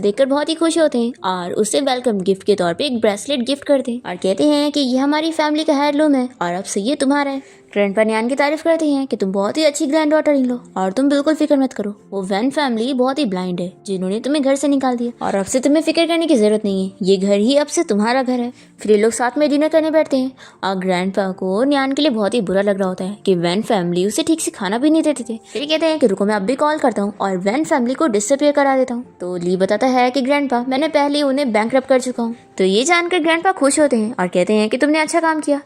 देखकर बहुत ही खुश होते हैं और उसे वेलकम गिफ्ट के तौर पे एक ब्रेसलेट गिफ्ट करते हैं और कहते हैं कि ये हमारी फैमिली का हेirloom है और अब से ये तुम्हारा है। ग्रैंडपा न्यान की तारीफ करते हैं कि तुम बहुत ही अच्छी ग्रैंड डॉटर इन लो और तुम बिल्कुल फिक्र मत करो, वो वैन फैमिली बहुत ही ब्लाइंड है जिन्होंने तुम्हें घर से निकाल दिया और अब से तुम्हें फिक्र करने की जरूरत नहीं है, ये घर ही अब से तुम्हारा घर है। फिर ये लोग साथ में डिनर करने बैठते हैं और ग्रैंडपा को न्यान के लिए बहुत ही बुरा लग रहा होता है कि वैन फैमिली उसे ठीक से खाना भी नहीं देते थे। फिर कहते हैं कि रुको, मैं अब भी कॉल करता हूँ और वैन फैमिली को डिसअपियर करा देता हूँ। तो ली बताता है कि ग्रैंडपा, मैंने पहले उन्हें बैंकरप्ट कर चुका हूँ। तो ये जानकर ग्रैंडपा खुश होते हैं और कहते हैं कि तुमने अच्छा काम किया।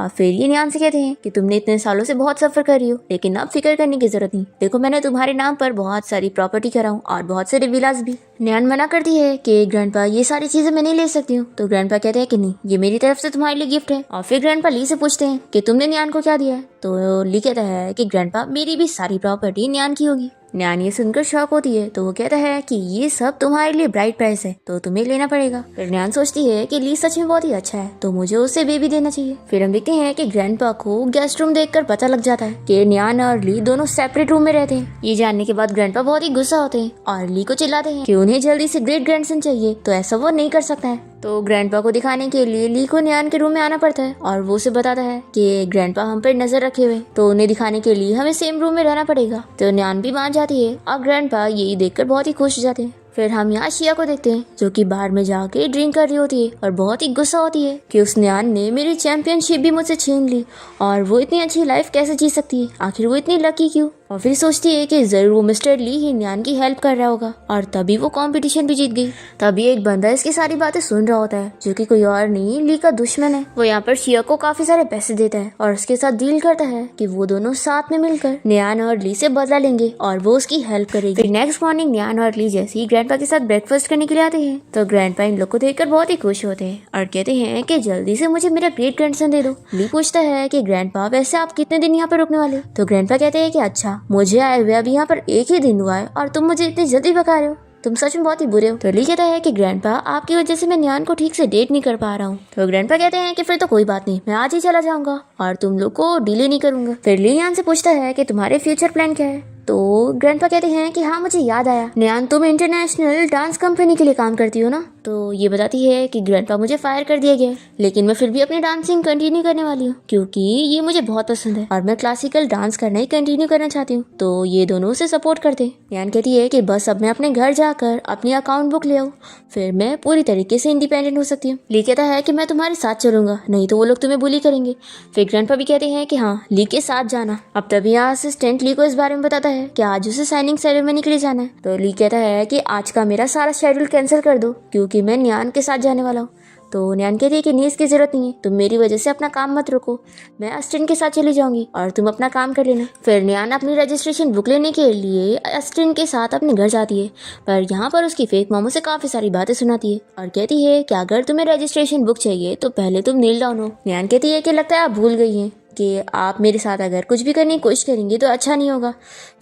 फिर ये न्यान से कहते हैं कि तुमने इतने सालों से बहुत सफर कर रही हो, लेकिन अब फिक्र करने की जरूरत नहीं, देखो मैंने तुम्हारे नाम पर बहुत सारी प्रॉपर्टी कराऊं और बहुत सारे विलास भी। न्यान मना करती है कि ग्रैंडपा ये सारी चीजें मैं नहीं ले सकती हूँ। तो ग्रैंडपा कहते हैं कि नहीं, ये मेरी तरफ से तुम्हारे लिए गिफ्ट है। और फिर ग्रैंडपा ली से पूछते हैं कि तुमने न्यान को क्या दिया है। तो ली कहता है कि ग्रैंडपा, मेरी भी सारी प्रॉपर्टी न्यान की होगी। न्यान ये सुनकर शॉक होती है तो वो कहता है कि ये सब तुम्हारे लिए ब्राइड प्राइस है तो तुम्हें लेना पड़ेगा। फिर न्यान सोचती है कि ली सच में बहुत ही अच्छा है तो मुझे उसे बेबी देना चाहिए। फिर हम देखते हैं कि ग्रैंडपा को गेस्ट रूम देखकर पता लग जाता है कि न्यान और ली दोनों सेपरेट रूम में रहते हैं। ये जानने के बाद ग्रैंडपा बहुत ही गुस्सा होते हैं और ली को चिल्लाते हैं कि उन्हें जल्दी से ग्रेट ग्रैंडसन चाहिए, तो ऐसा वो नहीं कर सकता है। तो ग्रैंडपा को दिखाने के लिए ली को न्यान के रूम में आना पड़ता है और वो उसे बताता है कि ग्रैंडपा हम पर नजर रखे हुए, तो उन्हें दिखाने के लिए हमें सेम रूम में रहना पड़ेगा। तो न्यान भी मान जाती है और ग्रैंडपा यही देखकर बहुत ही खुश हो जाते हैं। फिर हम यहाँ शिया को देखते हैं जो कि बार में जाके ड्रिंक कर रही होती है और बहुत ही गुस्सा होती है कि उस न्यान ने मेरी चैंपियनशिप भी मुझसे छीन ली और वो इतनी अच्छी लाइफ कैसे जी सकती है, आखिर वो इतनी लकी क्यों। और फिर सोचती है कि जरूर वो मिस्टर ली ही न्यान की हेल्प कर रहा होगा और तभी वो कंपटीशन भी जीत गई। तभी एक बंदा इसकी सारी बातें सुन रहा होता है जो कि कोई और नहीं, ली का दुश्मन है। वो यहाँ पर शिया को काफी सारे पैसे देता है और उसके साथ डील करता है कि वो दोनों साथ में मिलकर न्यान और ली से बदला लेंगे और वो उसकी हेल्प करेगी। फिर नेक्स्ट मॉर्निंग न्यान और ली जैसे ही ग्रैंडपा के साथ ब्रेकफास्ट करने के लिए आते हैं तो ग्रैंडपा इन लोग को देखकर बहुत ही खुश होते हैं और कहते हैं कि जल्दी से मुझे मेरा ग्रेट ग्रैंडसन दे दो। ली पूछता है कि ग्रैंडपा, वैसे आप कितने दिन यहाँ पर रुकने वाले? तो ग्रैंडपा कहते हैं कि अच्छा, मुझे आए हुए अभी यहाँ पर एक ही दिन हुआ है और तुम मुझे इतनी जल्दी भगा रहे हो, तुम सच में बहुत ही बुरे हो। तो ली कहता है कि ग्रैंडपा, आपकी वजह से मैं न्यान को ठीक से डेट नहीं कर पा रहा हूँ। तो ग्रैंडपा कहते हैं कि फिर तो कोई बात नहीं, मैं आज ही चला जाऊंगा और तुम लोग को डिले नहीं करूंगा। फिर ली न्यान से पूछता है कि तुम्हारे फ्यूचर प्लान क्या है। तो ग्रैंडपा कहते हैं कि हाँ मुझे याद आया, न्यान तुम इंटरनेशनल डांस कंपनी के लिए काम करती हो ना। तो ये बताती है कि ग्रैंडपा मुझे फायर कर दिया गया है, लेकिन मैं फिर भी अपनी डांसिंग कंटिन्यू करने वाली हूँ क्योंकि ये मुझे बहुत पसंद है और मैं क्लासिकल डांस करना ही कंटिन्यू करना चाहती हूँ। तो ये दोनों उसे सपोर्ट करते हैं। न्यान कहती है कि बस अब मैं अपने घर जाकर अपनी अकाउंट बुक ले आऊँ, फिर मैं पूरी तरीके से इंडिपेंडेंट हो सकती हूँ। ली कहता है कि मैं तुम्हारे साथ चलूंगा, नहीं तो वो लोग तुम्हें बुली करेंगे। फिर ग्रैंडपा भी कहते हैं कि हाँ ली के साथ जाना। अब तभी यहाँ असिस्टेंट ली को इस बारे में बताता है कि आज उसे साइनिंग सेरेमनी के लिए जाना है। तो ली कहता है कि आज का मेरा सारा शेड्यूल कैंसिल कर दो क्योंकि मैं न्यान के साथ जाने वाला हूँ। तो न्यान कहती है कि नहीं इसकी जरूरत नहीं है, तुम मेरी वजह से अपना काम मत रोको, मैं असिस्टेंट के साथ चली जाऊंगी और तुम अपना काम कर लेना। फिर न्यान अपनी रजिस्ट्रेशन बुक लेने के लिए असिस्टेंट के साथ अपने घर जाती है, पर यहाँ पर उसकी फेक मॉम उसे काफी सारी बातें सुनाती है और कहती है कि अगर तुम्हें रजिस्ट्रेशन बुक चाहिए तो पहले तुम नील डाउन हो। न्यान कहती है कि लगता है आप भूल गई हैं कि आप मेरे साथ अगर कुछ भी करने की कोशिश करेंगी तो अच्छा नहीं होगा।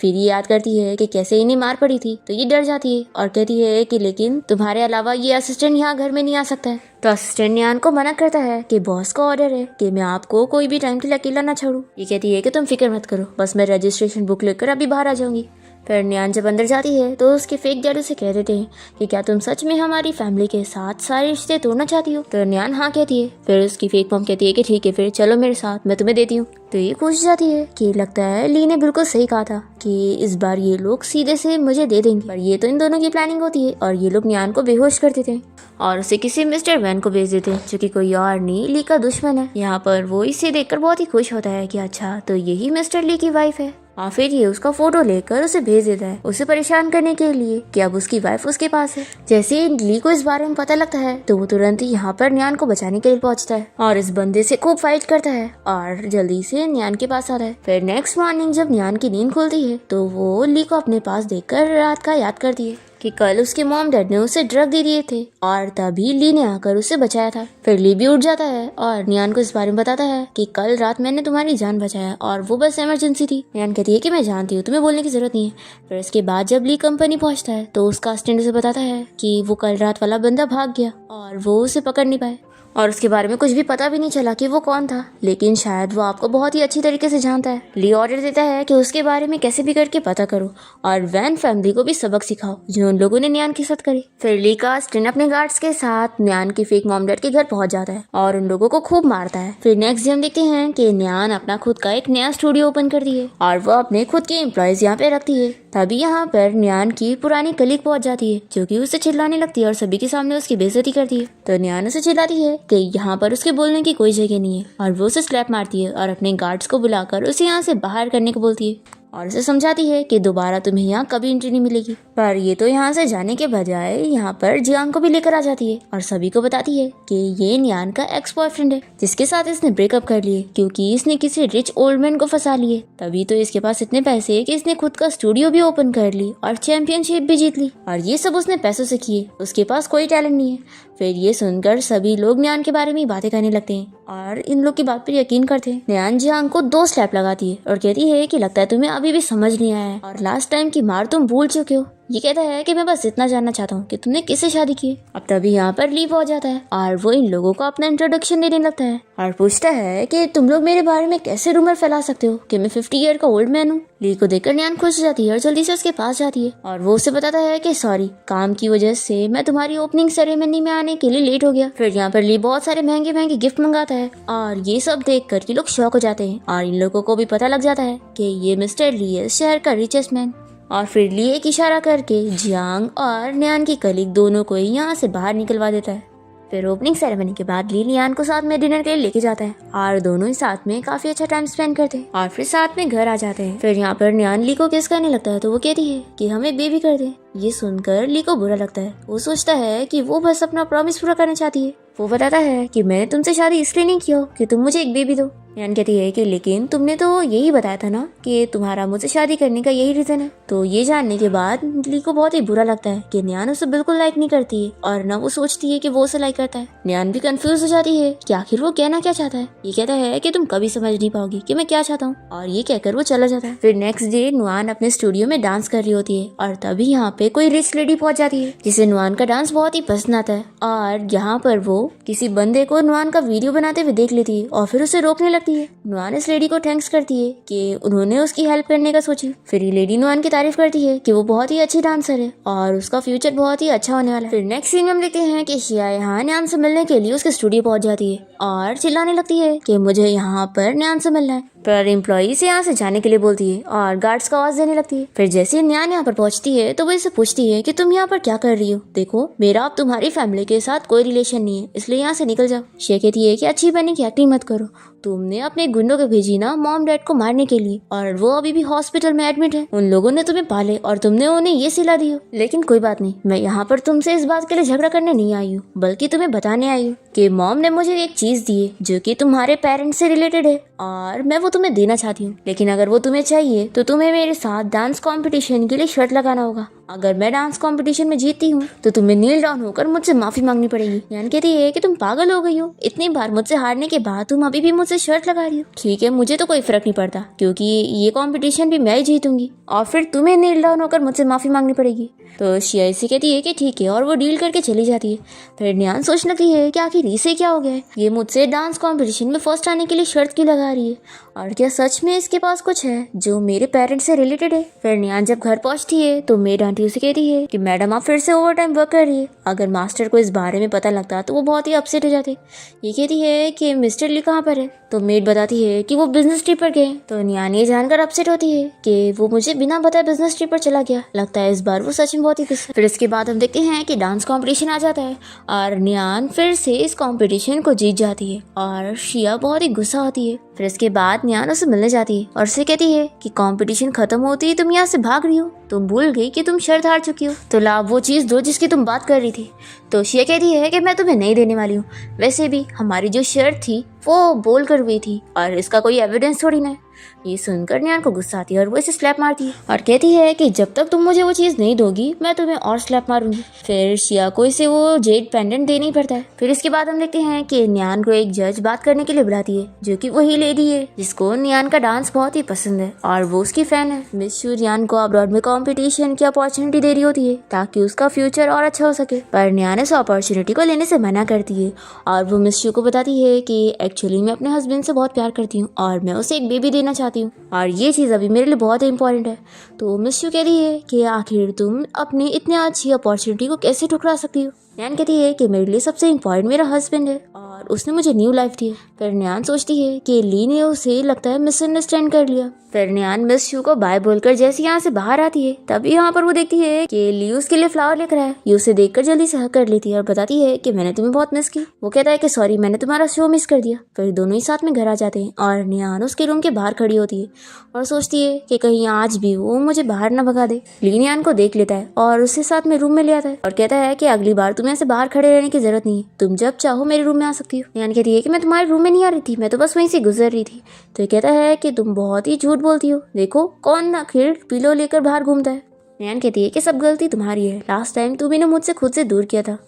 फिर ये याद करती है कि कैसे इन्हें मार पड़ी थी, तो ये डर जाती है और कहती है कि लेकिन तुम्हारे अलावा ये असिस्टेंट यहाँ घर में नहीं आ सकता है। तो असिस्टेंट न्यान को मना करता है कि बॉस का ऑर्डर है कि मैं आपको कोई भी टाइम के लिए अकेला ना छोड़ूं। ये कहती है कि तुम फिक्र मत करो, बस मैं रजिस्ट्रेशन बुक लेकर अभी बाहर आ जाऊंगी। फिर न्यान जब अंदर जाती है तो उसके फेक डैड उसे कह देते हैं कि क्या तुम सच में हमारी फैमिली के साथ सारे रिश्ते तोड़ना चाहती हो। तो न्यान हाँ कहती है। फिर उसकी फेक मॉम कहती है कि ठीक है फिर चलो मेरे साथ, मैं तुम्हें देती हूँ। तो ये खुश जाती है कि लगता है ली ने बिल्कुल सही कहा था कि इस बार ये लोग सीधे से मुझे दे देंगे, पर ये तो इन दोनों की प्लानिंग होती है और ये लोग न्यान को बेहोश कर देते हैं और उसे किसी मिस्टर वैन को भेज देते हैं जो कि कोई और नहीं ली का दुश्मन है। यहाँ पर वो इसे देखकर बहुत ही खुश होता है कि अच्छा तो यही मिस्टर ली की वाइफ है और फिर ये उसका फोटो लेकर उसे भेज देता है उसे परेशान करने के लिए कि अब उसकी वाइफ उसके पास है। जैसे ही ली को इस बारे में पता लगता है तो वो तुरंत ही यहाँ पर न्यान को बचाने के लिए पहुंचता है और इस बंदे से खूब फाइट करता है और जल्दी से न्यान के पास आता है। फिर नेक्स्ट मॉर्निंग जब न्यान की नींद खुलती है तो वो ली को अपने पास देखकर रात का याद करती है कि कल उसके मॉम डैड ने उसे ड्रग दे दिए थे और तभी ली ने आकर उसे बचाया था। फिर ली भी उठ जाता है और न्यान को इस बारे में बताता है कि कल रात मैंने तुम्हारी जान बचाया और वो बस इमरजेंसी थी। न्यान कहती है कि मैं जानती हूँ, तुम्हें बोलने की जरूरत नहीं है। फिर इसके बाद जब ली कंपनी पहुंचता है तो उसका असिस्टेंट उसे बताता है कि वो कल रात वाला बंदा भाग गया और वो उसे पकड़ नहीं पाए और उसके बारे में कुछ भी पता भी नहीं चला कि वो कौन था, लेकिन शायद वो आपको बहुत ही अच्छी तरीके से जानता है। ली ऑर्डर देता है कि उसके बारे में कैसे भी करके पता करो और वैन फैमिली को भी सबक सिखाओ जो उन लोगों ने न्यान के साथ करी। फिर ली का असिस्टेंट अपने गार्ड्स के साथ न्यान की फेक मॉम डैड के घर पहुंच जाता है और उन लोगों को खूब मारता है। फिर नेक्स्ट डे हम देखते हैं कि न्यान अपना खुद का एक नया स्टूडियो ओपन करती है और वो अपने खुद के एम्प्लॉयज यहाँ पे रखती है। तभी यहाँ पर न्यान की पुरानी कलीग पहुंच जाती है जो कि उसे चिल्लाने लगती है और सभी के सामने उसकी बेइज्जती करती है। तो न्यान उसे चिल्लाती है कि यहाँ पर उसके बोलने की कोई जगह नहीं है और वो उसे स्लैप मारती है और अपने गार्ड्स को बुलाकर उसे यहाँ से बाहर करने को बोलती है और उसे समझाती है कि दोबारा तुम्हें यहाँ कभी एंट्री नहीं मिलेगी। पर ये तो यहाँ से जाने के बजाय यहाँ पर जियांग को भी लेकर आ जाती है और सभी को बताती है कि ये न्यान का एक्स बॉयफ्रेंड है जिसके साथ इसने ब्रेकअप कर लिए क्योंकि इसने किसी रिच ओल्ड मैन को फंसा लिए। तभी तो इसके पास इतने पैसे है कि इसने खुद का स्टूडियो भी ओपन कर ली और चैंपियनशिप भी जीत ली और ये सब उसने पैसों से किए, उसके पास कोई टैलेंट नहीं है। फिर ये सुनकर सभी लोग न्यान के बारे में बातें करने लगते हैं और इन लोग की बात पर यकीन करते हैं। न्यान जियांग को 2 स्लैप लगाती है और कहती है कि लगता है तुम्हें अभी भी समझ नहीं आया है और लास्ट टाइम की मार तुम भूल चुके हो। ये कहता है कि मैं बस इतना जानना चाहता हूँ कि तुमने किससे शादी की। अब तभी यहाँ पर ली पहुंच जाता है और वो इन लोगों को अपना इंट्रोडक्शन देने लगता है और पूछता है कि तुम लोग मेरे बारे में कैसे रूमर फैला सकते हो कि मैं 50 ईयर का ओल्ड मैन हूँ। ली को देखकर न्यान खुश हो जाती है और जल्दी से उसके पास जाती है और वो उसे बताता है कि सॉरी, काम की वजह से मैं तुम्हारी ओपनिंग सेरेमनी में आने के लिए लेट हो गया। फिर यहाँ पर ली बहुत सारे महंगे महंगे गिफ्ट मंगाता है और ये सब देख कर ये लोग शॉक हो जाते हैं और इन लोगों को भी पता लग जाता है कि ये मिस्टर ली है, शहर का रिचेस्ट मैन। और फिर ली एक इशारा करके जियांग और न्यान की कलीग दोनों को यहाँ से बाहर निकलवा देता है। फिर ओपनिंग सेरेमनी के बाद ली न्यान को साथ में डिनर के लिए लेके जाता है और दोनों ही साथ में काफी अच्छा टाइम स्पेंड करते हैं और फिर साथ में घर आ जाते हैं। फिर यहाँ पर न्यान ली को किस करने लगता है तो वो कहती है कि हमें बेबी कर दे। ये सुनकर ली को बुरा लगता है। वो सोचता है कि वो बस अपना प्रॉमिस पूरा करना चाहती है। वो बताता है कि मैंने तुमसे शादी इसलिए नहीं की हो कि तुम मुझे एक बेबी दो। न्यान कहती है कि लेकिन तुमने तो यही बताया था ना कि तुम्हारा मुझसे शादी करने का यही रीजन है। तो ये जानने के बाद ली को बहुत ही बुरा लगता है कि न्यान उसे बिल्कुल लाइक नहीं करती है और ना वो सोचती है कि वो उसे लाइक करता है। न्यान भी कंफ्यूज हो जाती है कि आखिर वो कहना क्या चाहता है। ये कहता है कि तुम कभी समझ नहीं पाओगी कि मैं क्या चाहता हूँ और ये कहकर वो चला जाता है। फिर नेक्स्ट डे न्यान अपने स्टूडियो में डांस कर रही होती है और तभी यहाँ पे कोई रिच लेडी पहुंच जाती है जिसे नुआन का डांस बहुत ही पसंद आता है और यहाँ पर वो किसी बंदे को नुआन का वीडियो बनाते हुए देख लेती है और फिर उसे रोकने लगती है। नुआन इस लेडी को थैंक्स करती है कि उन्होंने उसकी हेल्प करने का सोची। फिर ये लेडी नुआन की तारीफ करती है कि वो बहुत ही अच्छी डांसर है और उसका फ्यूचर बहुत ही अच्छा होने वाला है। फिर नेक्स्ट सीन में हम देखते हैं कि शिया यहाँ न्यान से मिलने के लिए उसके स्टूडियो पहुंच जाती है और चिल्लाने लगती है कि मुझे यहाँ पर न्यान से मिलना है, पर एम्प्लॉई से यहाँ से जाने के लिए बोलती है और गार्ड्स का आवाज देने लगती है। फिर जैसे ही न्यान यहाँ पर पहुंचती है तो वो इसे पूछती है कि तुम यहाँ पर क्या कर रही हो, देखो मेरा अब तुम्हारी फैमिली के साथ कोई रिलेशन नहीं है, इसलिए यहाँ से निकल जाओ। शिया कहती है कि अच्छी बनने की एक्टिंग मत करो, तुमने अपने गुंडों को भेजी ना मॉम डैड को मारने के लिए और वो अभी भी हॉस्पिटल में एडमिट है। उन लोगों ने तुम्हें पाले और तुमने उन्हें ये सिला दी हो। लेकिन कोई बात नहीं, मैं यहाँ पर तुमसे इस बात के लिए झगड़ा करने नहीं आई हूँ, बल्कि तुम्हें बताने आई हूँ कि मॉम ने मुझे एक चीज दी है जो कि तुम्हारे पेरेंट्स से रिलेटेड है और मैं वो तुम्हें देना चाहती हूँ। लेकिन अगर वो तुम्हें चाहिए तो तुम्हें मेरे साथ डांस कंपटीशन के लिए शर्त लगाना होगा। अगर मैं डांस कंपटीशन में जीतती हूँ तो तुम्हें नील डाउन होकर मुझसे माफी मांगनी पड़ेगी। न्यान कहती है कि तुम पागल हो गई हो, इतनी बार मुझसे हारने के बाद तुम अभी भी मुझसे शर्त लगा रही हो। ठीक है, मुझे तो कोई फर्क नहीं पड़ता क्योंकि ये कंपटीशन भी मैं ही जीतूंगी और फिर तुम्हें नील डाउन होकर मुझसे माफी मांगनी पड़ेगी। तो शिया इसे कहती है कि ठीक है और वो डील करके चली जाती है। फिर न्यान सोचने लगती है कि आखिर इसे क्या हो गया है, ये मुझसे डांस कंपटीशन में फर्स्ट आने के लिए शर्त क्यों लगा रही है और क्या सच में इसके पास कुछ है जो मेरे पेरेंट्स से रिलेटेड है। फिर न्यान जब घर पहुंचती है तो मेड आंटी उसे कहती है कि मैडम आप फिर से ओवर टाइम वर्क कर रही है। अगर मास्टर को इस बारे में पता लगता तो वो बहुत ही अपसेट हो जाते। ये कहती है कि मिस्टर ली कहाँ पर है, तो मेड बताती है कि वो बिजनेस ट्रिप पर गए। तो न्यान ये जानकर अपसेट होती है कि वो मुझे बिना बताए बिजनेस ट्रिप पर चला गया, लगता है इस बार वो सच में बहुत ही गुस्सा। फिर इसके बाद हम देखते हैं कि डांस कंपटीशन आ जाता है और न्यान फिर से इस कंपटीशन को जीत जाती है और शिया बहुत ही गुस्सा होती है। फिर इसके बाद न्यान उसे मिलने जाती है और उसे कहती है कि कंपटीशन खत्म होती है तुम यहाँ से भाग रही हो, तुम भूल गई कि तुम शर्त हार चुकी हो, तो लाभ वो चीज दो जिसकी तुम बात कर रही थी। तो शिया कहती है कि मैं तुम्हें नहीं देने वाली हूँ, वैसे भी हमारी जो शर्त थी वो बोल कर हुई थी और इसका कोई एविडेंस थोड़ी ना है। ये सुनकर न्यान को गुस्सा आती है और वो इसे स्लैप मारती है और कहती है कि जब तक तुम मुझे वो चीज नहीं दोगी मैं तुम्हें और स्लैप मारूंगी। फिर शिया को इसे वो जेड पेंडेंट देना ही पड़ता है। फिर इसके बाद हम देखते हैं कि न्यान को एक जज बात करने के लिए बुलाती है जो कि वही लेडी है जिसको न्यान का डांस बहुत ही पसंद है और वो उसकी फैन है। मिस शू न्यान को अब्रॉड में कॉम्पिटिशन की अपॉर्चुनिटी दे रही होती है ताकि उसका फ्यूचर और अच्छा हो सके, पर न्यान इस अपॉर्चुनिटी को लेने से मना करती है और वो मिस शू को बताती है कि एक्चुअली मैं अपने हस्बैंड से बहुत प्यार करती हूँ और मैं उसे एक बेबी देना चाहती हूँ और ये चीज़ अभी मेरे लिए बहुत इंपॉर्टेंट है। तो मिस शू कह रही है कि आखिर तुम अपनी इतनी अच्छी अपॉर्चुनिटी को कैसे ठुकरा सकती हो। न्यान कहती है कि मेरे लिए सबसे इम्पोर्टेंट मेरा हस्बैंड है और उसने मुझे न्यू लाइफ दी है। फिर न्यान सोचती है कि ली ने उसे लगता है मिसअंडरस्टैंड कर लिया। फिर न्यान मिस शू को बाय बोलकर जैसे यहाँ से बाहर आती है तभी यहाँ पर वो देखती है कि ली उसके लिए फ्लावर लेकर आया। ये उसे देखकर जल्दी से हक कर लेती है और बताती है कि मैंने तुम्हें बहुत मिस की। वो कहता है कि सॉरी मैंने तुम्हारा शो मिस कर दिया। फिर दोनों ही साथ में घर आ जाते हैं और न्यान उसके रूम के बाहर खड़ी होती है और सोचती है कि कहीं आज भी वो मुझे बाहर न भगा दे। ली न्यान को देख लेता है और उसके साथ में रूम में ले आता है और कहता है कि अगली बार तुम्हें ऐसे बाहर खड़े रहने की जरूरत नहीं है, तुम जब चाहो मेरे रूम में आ सकती हो। न्यान कहती है कि मैं तुम्हारे रूम में नहीं आ रही थी, मैं तो बस वहीं से गुजर रही थी। तो ये कहता है कि तुम बहुत ही झूठ बोलती हो, देखो कौन आखिर पिलो लेकर बाहर घूमता है। न्यान कहती है कि सब गलती तुम्हारी है, लास्ट टाइम तुमने मुझसे खुद से दूर किया था।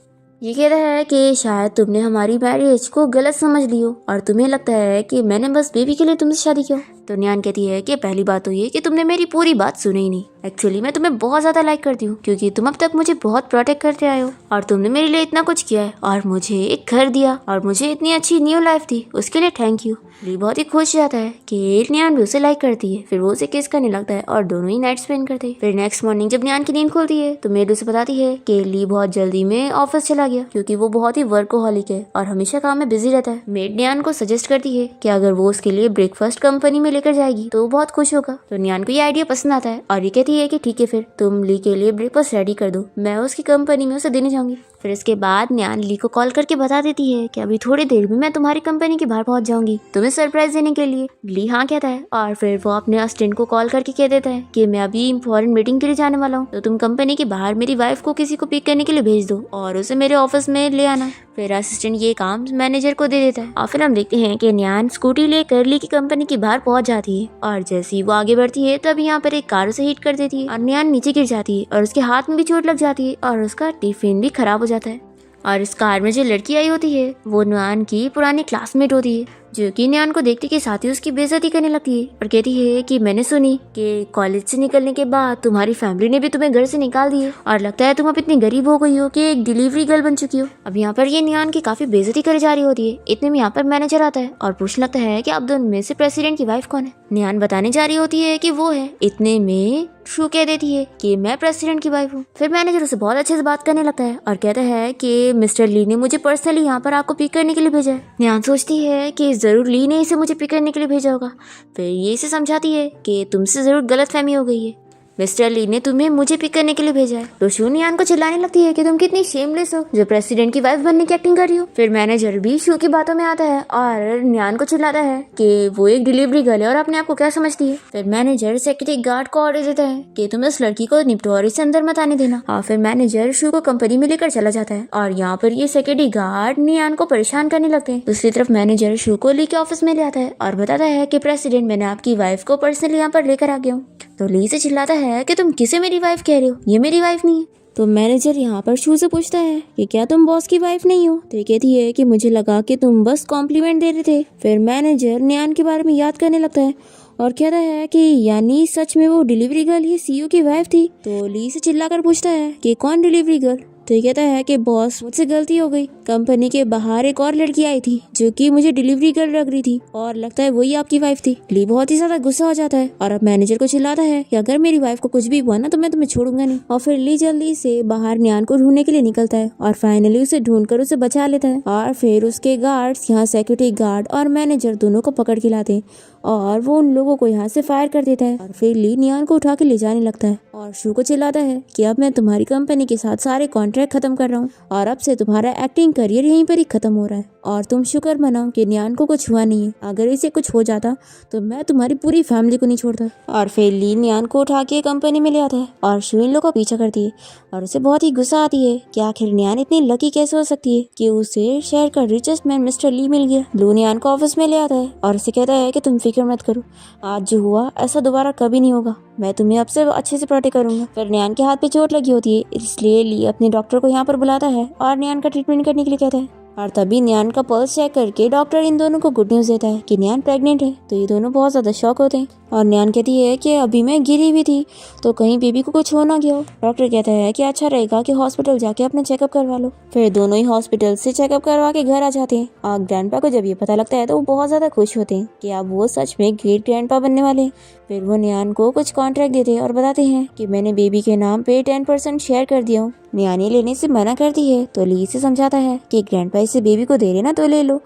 ये कहता है कि शायद तुमने हमारी मैरिज को गलत समझ ली हो और तुम्हें लगता है कि मैंने बस बेबी के लिए तुमसे शादी की। तो न्यान कहती है कि पहली बात तो ये कि तुमने मेरी पूरी बात सुनी ही नहीं। एक्चुअली मैं तुम्हें बहुत ज्यादा लाइक करती हूँ क्योंकि तुम अब तक मुझे बहुत प्रोटेक्ट करते आए हो और तुमने मेरे लिए इतना कुछ किया है और मुझे एक घर दिया और मुझे इतनी अच्छी न्यू लाइफ दी, उसके लिए थैंक यू। ली बहुत ही खुश जाता है कि न्यान भी उसे लाइक करती है। फिर वो उसे किस करने लगता है और दोनों ही नाइट स्पेंड करते हैं। फिर नेक्स्ट मॉर्निंग जब न्यान की नींद खुलती है तो मेड उसे बताती है कि ली बहुत जल्दी में ऑफिस चला गया क्योंकि वो बहुत ही वर्कोहॉलिक है और हमेशा काम में बिजी रहता है। मेड न्यान को सजेस्ट करती है कि अगर वो उसके लिए ब्रेकफास्ट कंपनी में लेकर जाएगी तो वो बहुत खुश होगा। तो न्यान को ये आइडिया पसंद आता है और ये कहती है कि ठीक है फिर तुम ली के लिए ब्रेकफास्ट रेडी कर दो, मैं उसकी कंपनी में उसे देने जाऊंगी। फिर इसके बाद न्यान ली को कॉल करके बता देती है कि अभी थोड़ी देर में मैं तुम्हारी कंपनी के बाहर पहुंच जाऊंगी तुम्हें सरप्राइज देने के लिए। ली हाँ कहता है और फिर वो अपने असिस्टेंट को कॉल करके कह देता है कि मैं अभी इंपॉर्टेंट मीटिंग के लिए जाने वाला हूँ, तो तुम कंपनी के बाहर मेरी वाइफ को किसी को पिक करने के लिए भेज दो और उसे मेरे ऑफिस में ले आना। फिर असिस्टेंट ये काम मैनेजर को दे देता है और फिर हम देखते हैं कि न्यान स्कूटी लेकर ली की कंपनी के बाहर पहुंच जाती है और जैसे ही वो आगे बढ़ती है तब यहाँ पर एक कार उसे हिट कर देती है और न्यान नीचे गिर जाती है और उसके हाथ में भी चोट लग जाती है और उसका टिफिन भी खराब हो जाता है। और इस कार में जो लड़की आई होती है वो न्यान की पुरानी क्लासमेट होती है। जो कि न्यान को देखते के साथ ही उसकी बेइज्जती करने लगती है और कहती है कि मैंने सुनी कि कॉलेज से निकलने के बाद तुम्हारी फैमिली ने भी तुम्हें घर से निकाल दिए और लगता है तुम अब इतनी गरीब हो गई हो कि एक डिलीवरी गर्ल बन चुकी हो। अब यहाँ पर ये न्यान की काफी बेइज्जती करी जा रही होती है। इतने में यहाँ पर मैनेजर आता है और पूछने लगता है कि अब दोनों में से प्रेसिडेंट की वाइफ कौन है। न्यान बताने जा रही होती है कि वो है। इतने में शू कह देती है कि मैं प्रेसिडेंट की वाइफ हूँ। फिर मैनेजर उसे बहुत अच्छे से बात करने लगता है और कहता है कि मिस्टर ली ने मुझे पर्सनली यहाँ पर आपको पिक करने के लिए भेजा है। न्यान सोचती है कि जरूर ली ने इसे मुझे पिक करने के लिए भेजा होगा। फिर ये इसे समझाती है कि तुमसे जरूर गलतफहमी हो गई है, मिस्टर ली ने तुम्हें मुझे पिक करने के लिए भेजा है। तो शू न्यान को चिल्लाने लगती है कि तुम कितनी शेमलेस हो जो प्रेसिडेंट की वाइफ बनने की एक्टिंग कर रही हो। फिर मैनेजर भी शू की बातों में आता है और न्यान को चिल्लाता है कि वो एक डिलीवरी गर्ल है और अपने आप को क्या समझती है। फिर मैनेजर सेक्रेटरी गार्ड को ऑर्डर देता है कि तुम इस लड़की को निपटोरी से अंदर मत आने देना। और फिर मैनेजर शू को कंपनी में लेकर चला जाता है और यहाँ पर ये सेक्रेटरी गार्ड न्यान को परेशान करने लगते हैं। दूसरी तरफ मैनेजर शू को ली के ऑफिस में ले आता है और बताता है कि प्रेसिडेंट, मैंने आपकी वाइफ को पर्सनली यहाँ पर लेकर आ गया हूँ। तो ली से चिल्लाता है कि तुम किसे मेरी वाइफ कह रहे हो, ये मेरी वाइफ नहीं है। तो मैनेजर यहाँ पर शू से पूछता है कि क्या तुम बॉस की वाइफ नहीं हो। तो ये कहती है कि मुझे लगा कि तुम बस कॉम्प्लीमेंट दे रहे थे। फिर मैनेजर न्यान के बारे में याद करने लगता है और कहता है कि यानी सच में वो डिलीवरी गर्ल ही सीईओ की वाइफ थी। तो ली से चिल्लाकर पूछता है कि कौन डिलीवरी गर्ल। तो ये कहता है कि बॉस, मुझसे गलती हो गई, कंपनी के बाहर एक और लड़की आई थी जो कि मुझे डिलीवरी गर्ल लग रही थी और लगता है वही आपकी वाइफ थी। ली बहुत ही ज्यादा गुस्सा हो जाता है और अब मैनेजर को चिल्लाता है कि अगर मेरी वाइफ को कुछ भी हुआ ना तो मैं तुम्हें छोड़ूंगा नहीं। और फिर ली जल्दी से बाहर न्यान को ढूंढने के लिए निकलता है और फाइनली उसे ढूंढकर उसे बचा लेता है। और फिर उसके गार्ड्स यहाँ सिक्योरिटी गार्ड और मैनेजर दोनों को पकड़ के लाते हैं और वो उन लोगों को यहाँ से फायर कर देता है। और फिर ली न्यान को उठा के ले जाने लगता है और शू को चिल्लाता है कि अब मैं तुम्हारी कंपनी के साथ सारे कॉन्ट्रैक्ट खत्म कर रहा हूँ और अब से तुम्हारा एक्टिंग करियर यहीं पर ही खत्म हो रहा है और तुम शुक्र मनाओ कि न्यान को कुछ हुआ नहीं है। अगर इसे कुछ हो जाता तो मैं तुम्हारी पूरी फैमिली को नहीं छोड़ता। और फिर ली न्यान को उठा के कंपनी में ले आता है और शू इन लोगों का पीछा करती है और उसे बहुत ही गुस्सा आती है कि आखिर न्यान इतनी लकी कैसे हो सकती है कि उसे शहर का रिचेस्ट मैन मिस्टर ली मिल गया। लू न्यान को ऑफिस में ले आता है और उसे कहता है कि तुम फिक्र मत करो, आज जो हुआ ऐसा दोबारा कभी नहीं होगा, मैं तुम्हें अब से अच्छे से प्रोटेक्ट करूंगा। फिर न्यान के हाथ पे चोट लगी होती है, इसलिए ली अपने डॉक्टर को यहाँ पर बुलाता है और न्यान का ट्रीटमेंट करने के लिए कहता है। और तभी न्यान का पल्स चेक करके डॉक्टर इन दोनों को गुड न्यूज देता है कि न्यान प्रेग्नेंट है। तो ये दोनों बहुत ज्यादा शॉक होते हैं और न्यान कहती है कि अभी मैं गिरी भी थी तो कहीं बेबी को कुछ हो ना गया हो। डॉक्टर कहता है कि अच्छा रहेगा कि हॉस्पिटल जाके अपना चेकअप करवा लो। फिर दोनों ही हॉस्पिटल से चेकअप करवा के घर आ जाते हैं और ग्रैंडपा को जब ये पता लगता है तो वो बहुत ज्यादा खुश होते हैं कि अब वो सच में ग्रेट ग्रैंडपा बनने वाले हैं। फिर वो न्यान को कुछ कॉन्ट्रैक्ट देते हैं और बताते हैं कि मैंने बेबी के नाम पे 10% शेयर कर दिया हूँ। न्यान ये लेने से मना करती है तो ली से समझाता है कि ग्रैंडपा इसे बेबी को दे रहे ना तो ले लो।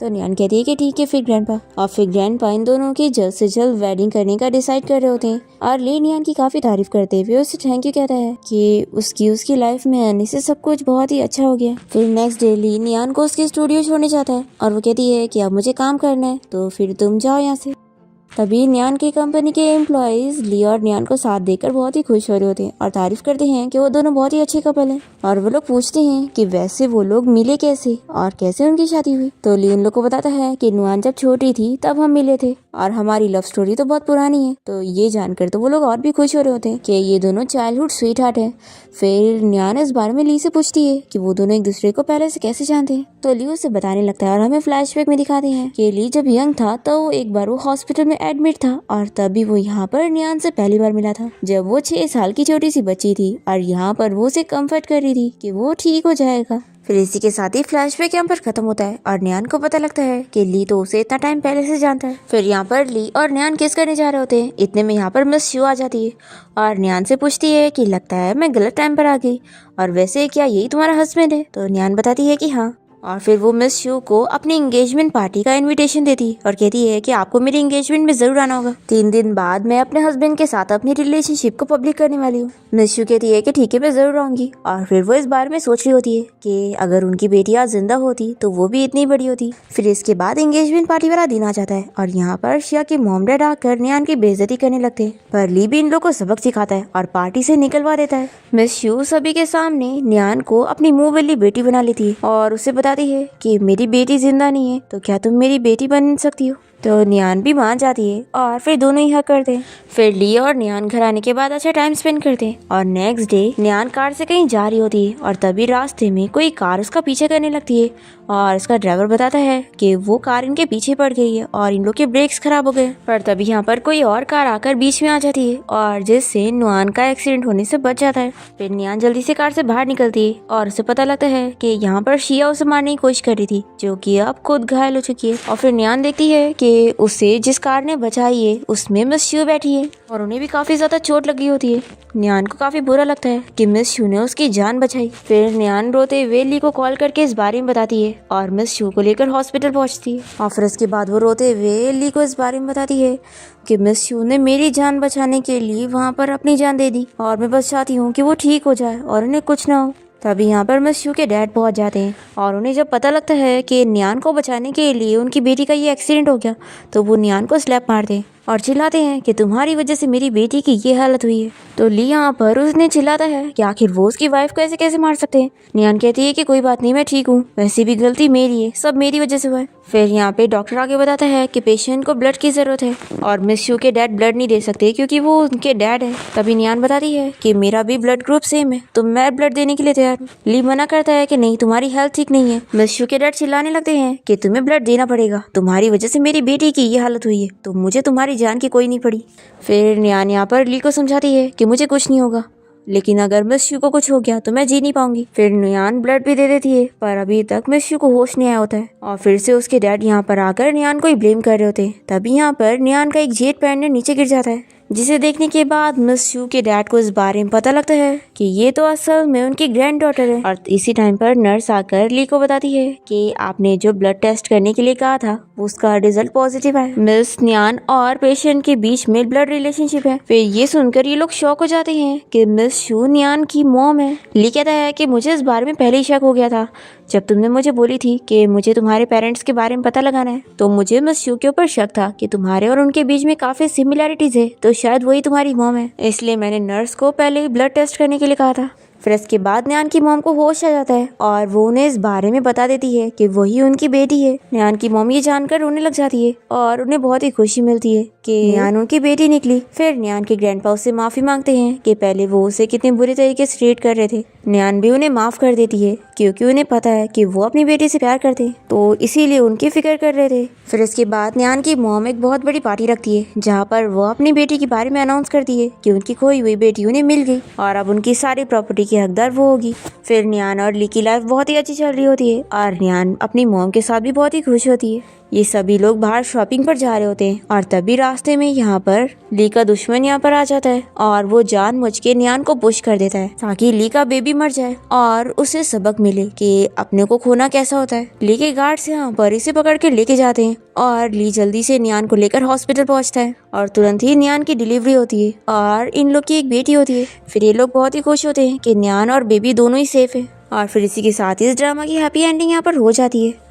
तो न्यान कहती है कि ठीक है फिर ग्रैंडपा। और फिर ग्रैंडपा इन दोनों की जल्द से जल्द वेडिंग करने का डिसाइड कर रहे होते हैं और ली न्यान की काफी तारीफ करते हुए उससे थैंक यू कहता है कि उसकी लाइफ में आने से सब कुछ बहुत ही अच्छा हो गया। फिर नेक्स्ट डे ली न्यान को उसके स्टूडियो छोड़ने जाता है और वो कहती है कि अब मुझे काम करना है तो फिर तुम जाओ यहाँ से। तभी न्यान की कंपनी के एम्प्लॉयज ली और न्यान को साथ देकर बहुत ही खुश हो रहे होते हैं और तारीफ करते हैं कि वो दोनों बहुत ही अच्छे कपल हैं। और वो लोग पूछते हैं कि वैसे वो लोग मिले कैसे और कैसे उनकी शादी हुई। तो ली उन लोग को बताता है कि नुआन जब छोटी थी तब हम मिले थे और हमारी लव स्टोरी तो बहुत पुरानी है। तो ये जानकर तो वो लोग और भी खुश हो रहे होते हैं कि ये दोनों चाइल्डहुड स्वीट हार्ट है। फिर न्यान इस बारे में ली से पूछती है कि वो दोनों एक दूसरे को पहले से कैसे जानते हैं। तो ली उसे बताने लगता है और हमें फ्लैशबैक में दिखाते हैं कि ली जब यंग था तो एक बार वो हॉस्पिटल में एडमिट था और तभी वो यहाँ पर न्यान से पहली बार मिला था जब वो 6 साल की छोटी सी बच्ची थी और यहाँ पर वो उसे कंफर्ट कर रही थी कि वो ठीक हो जाएगा। फिर इसी के साथ ही फ्लैशबैक यहाँ पर खत्म होता है और न्यान को पता लगता है कि ली तो उसे इतना टाइम पहले से जानता है। फिर यहाँ पर ली और न्यान किस करने जा रहे होते हैं। इतने में यहाँ पर मिस शू आ जाती है और न्यान से पूछती है कि लगता है मैं गलत टाइम पर आ गई और वैसे क्या यही तुम्हारा हस्बैंड है। तो न्यान बताती है कि हाँ। और फिर वो मिस शू को अपनी एंगेजमेंट पार्टी का इनविटेशन देती और कहती है कि आपको मेरी एंगेजमेंट में जरूर आना होगा। 3 दिन बाद मैं अपने हस्बैंड के साथ अपनी रिलेशनशिप को पब्लिक करने वाली हूँ। मिस शू कहती है कि ठीक है मैं जरूर आऊंगी। और फिर वो इस बारे में सोच रही होती है कि अगर उनकी बेटी आज जिंदा होती तो वो भी इतनी बड़ी होती। फिर इसके बाद एंगेजमेंट पार्टी वाला दिन आ जाता है और यहाँ पर शिया के मॉम डैड आकर न्यान की बेइज्जती करने लगते हैं पर ली भी इन लोगों को सबक सिखाता है और पार्टी से निकलवा देता है। मिस शू सभी के सामने न्यान को अपनी मुंह वाली बेटी बना लेती है और उसे बताती है कि मेरी बेटी जिंदा नहीं है तो क्या तुम मेरी बेटी बन सकती हो। तो न्यान भी मान जाती है और फिर दोनों ही हक करते हैं। फिर ली और न्यान घर आने के बाद अच्छा टाइम स्पेंड करते हैं और नेक्स्ट डे न्यान कार से कहीं जा रही होती है और तभी रास्ते में कोई कार उसका पीछे करने लगती है और इसका ड्राइवर बताता है कि वो कार इनके पीछे पड़ गई है और इन लोग के ब्रेक्स खराब हो गए। पर तभी यहाँ पर कोई और कार आकर बीच में आ जाती है और जिससे नुआन का एक्सीडेंट होने से बच जाता है। फिर नियान जल्दी से कार से बाहर निकलती है और उसे पता लगता है कि यहाँ पर शिया उसे मारने की कोशिश कर रही थी, जो कि अब खुद घायल हो चुकी है। और फिर नियान देखती है कि उसे जिस कार ने बचाई है उसमें मिस शू बैठी है और उन्हें भी काफी ज्यादा चोट लगी होती है। नियान को काफी बुरा लगता है कि मिस शू ने उसकी जान बचाई। फिर नियान रोते हुए ली को कॉल करके इस बारे में बताती है और मिस शू को लेकर हॉस्पिटल पहुंचती है। और फिर इसके बाद वो रोते हुए ली को इस बारे में बताती है कि मिस शू ने मेरी जान बचाने के लिए वहाँ पर अपनी जान दे दी और मैं बस चाहती हूँ कि वो ठीक हो जाए और उन्हें कुछ ना हो। तभी यहाँ पर मिस शू के डैड पहुंच जाते हैं और उन्हें जब पता लगता है कि नियान को बचाने के लिए उनकी बेटी का ये एक्सीडेंट हो गया तो वो नियान को स्लैप मारते हैं और चिल्लाते हैं कि तुम्हारी वजह से मेरी बेटी की ये हालत हुई है। तो ली यहाँ पर उसने चिल्लाता है कि आखिर वो उसकी वाइफ को ऐसे कैसे मार सकते हैं। नियान कहती है कि कोई बात नहीं, मैं ठीक हूँ, वैसे भी गलती मेरी है, सब मेरी वजह से हुआ है। फिर यहाँ पे डॉक्टर आगे बताता है कि पेशेंट को ब्लड की जरूरत है और मिस शू के डैड ब्लड नहीं दे सकते क्योंकि वो उनके डैड है। तभी नियान बताती है कि मेरा भी ब्लड ग्रुप सेम है तो मैं ब्लड देने के लिए तैयार हूँ। ली मना करता है कि नहीं, तुम्हारी हेल्थ ठीक नहीं है। मिस शू के डैड चिल्लाने लगते हैं कि तुम्हें ब्लड देना पड़ेगा, तुम्हारी वजह से मेरी बेटी की ये हालत हुई है तो मुझे तुम्हारी जान की कोई नहीं पड़ी। फिर नियान यहाँ पर ली को समझाती है कि मुझे कुछ नहीं होगा, लेकिन अगर मिस शू को कुछ हो गया तो मैं जी नहीं पाऊंगी। फिर नियान ब्लड भी दे देती है पर अभी तक मिस शू को होश नहीं आया होता है और फिर से उसके डैड यहाँ पर आकर नियान को ही ब्लेम कर रहे होते हैं। तभी यहाँ पर नियान का एक जेट पैंडेंट नीचे गिर जाता है, जिसे देखने के बाद मिस शू के डैड को इस बारे में पता लगता है कि ये तो असल में उनकी ग्रैंड डॉटर है। और इसी टाइम पर नर्स आकर ली को बताती है कि आपने जो ब्लड टेस्ट करने के लिए कहा था उसका रिजल्ट पॉजिटिव है। मिस नियान और पेशेंट के बीच में ब्लड रिलेशनशिप है। फिर ये सुनकर ये लोग शॉक हो जाते हैं कि मिस शू नियान की मॉम है। ली कहता है कि मुझे इस बारे में पहले ही शक हो गया था जब तुमने मुझे बोली थी कि मुझे तुम्हारे पेरेंट्स के बारे में पता लगाना है, तो मुझे मिस शू के ऊपर शक था कि तुम्हारे और उनके बीच में काफी सिमिलैरिटीज है, तो शायद वही तुम्हारी मॉम है, इसलिए मैंने नर्स को पहले ही ब्लड टेस्ट करने के लिए कहा था। फिर इसके बाद नियान की मॉम को होश आ जाता है और वो उन्हें इस बारे में बता देती है कि वही उनकी बेटी है। नियान की मॉम ये जानकर रोने लग जाती है और उन्हें बहुत ही खुशी मिलती है कि नियान उनकी बेटी निकली। फिर नियान के ग्रैंडपा उससे माफी मांगते हैं कि पहले वो उसे कितने बुरे तरीके से ट्रीट कर रहे थे। नियान भी उन्हें माफ कर देती है क्योंकि उन्हें पता है कि वो अपनी बेटी से प्यार करते तो इसीलिए उनकी फिक्र कर रहे थे। फिर इसके बाद नियान की मॉम एक बहुत बड़ी पार्टी रखती है जहाँ पर वो अपनी बेटी के बारे में अनाउंस करती है कि उनकी खोई हुई बेटी उन्हें मिल गई और अब उनकी सारी प्रॉपर्टी की हकदार वो होगी। फिर नियान और ली की लाइफ बहुत ही अच्छी चल रही होती है और नियान अपनी मॉम के साथ भी बहुत ही खुश होती है। ये सभी लोग बाहर शॉपिंग पर जा रहे होते हैं और तभी रास्ते में यहाँ पर ली का दुश्मन यहाँ पर आ जाता है और वो जानबूझ के नियान को पुश कर देता है ताकि ली का बेबी मर जाए और उसे सबक मिले कि अपने को खोना कैसा होता है। ली के गार्ड्स यहाँ पर इसे पकड़ के लेके जाते हैं और ली जल्दी से नियान को लेकर हॉस्पिटल पहुँचता है और तुरंत ही नियान की डिलीवरी होती है और इन लोग की एक बेटी होती है। फिर ये लोग बहुत ही खुश होते हैं कि नियान और बेबी दोनों ही सेफ है और फिर इसी के साथ इस ड्रामा की हैप्पी एंडिंग यहाँ पर हो जाती है।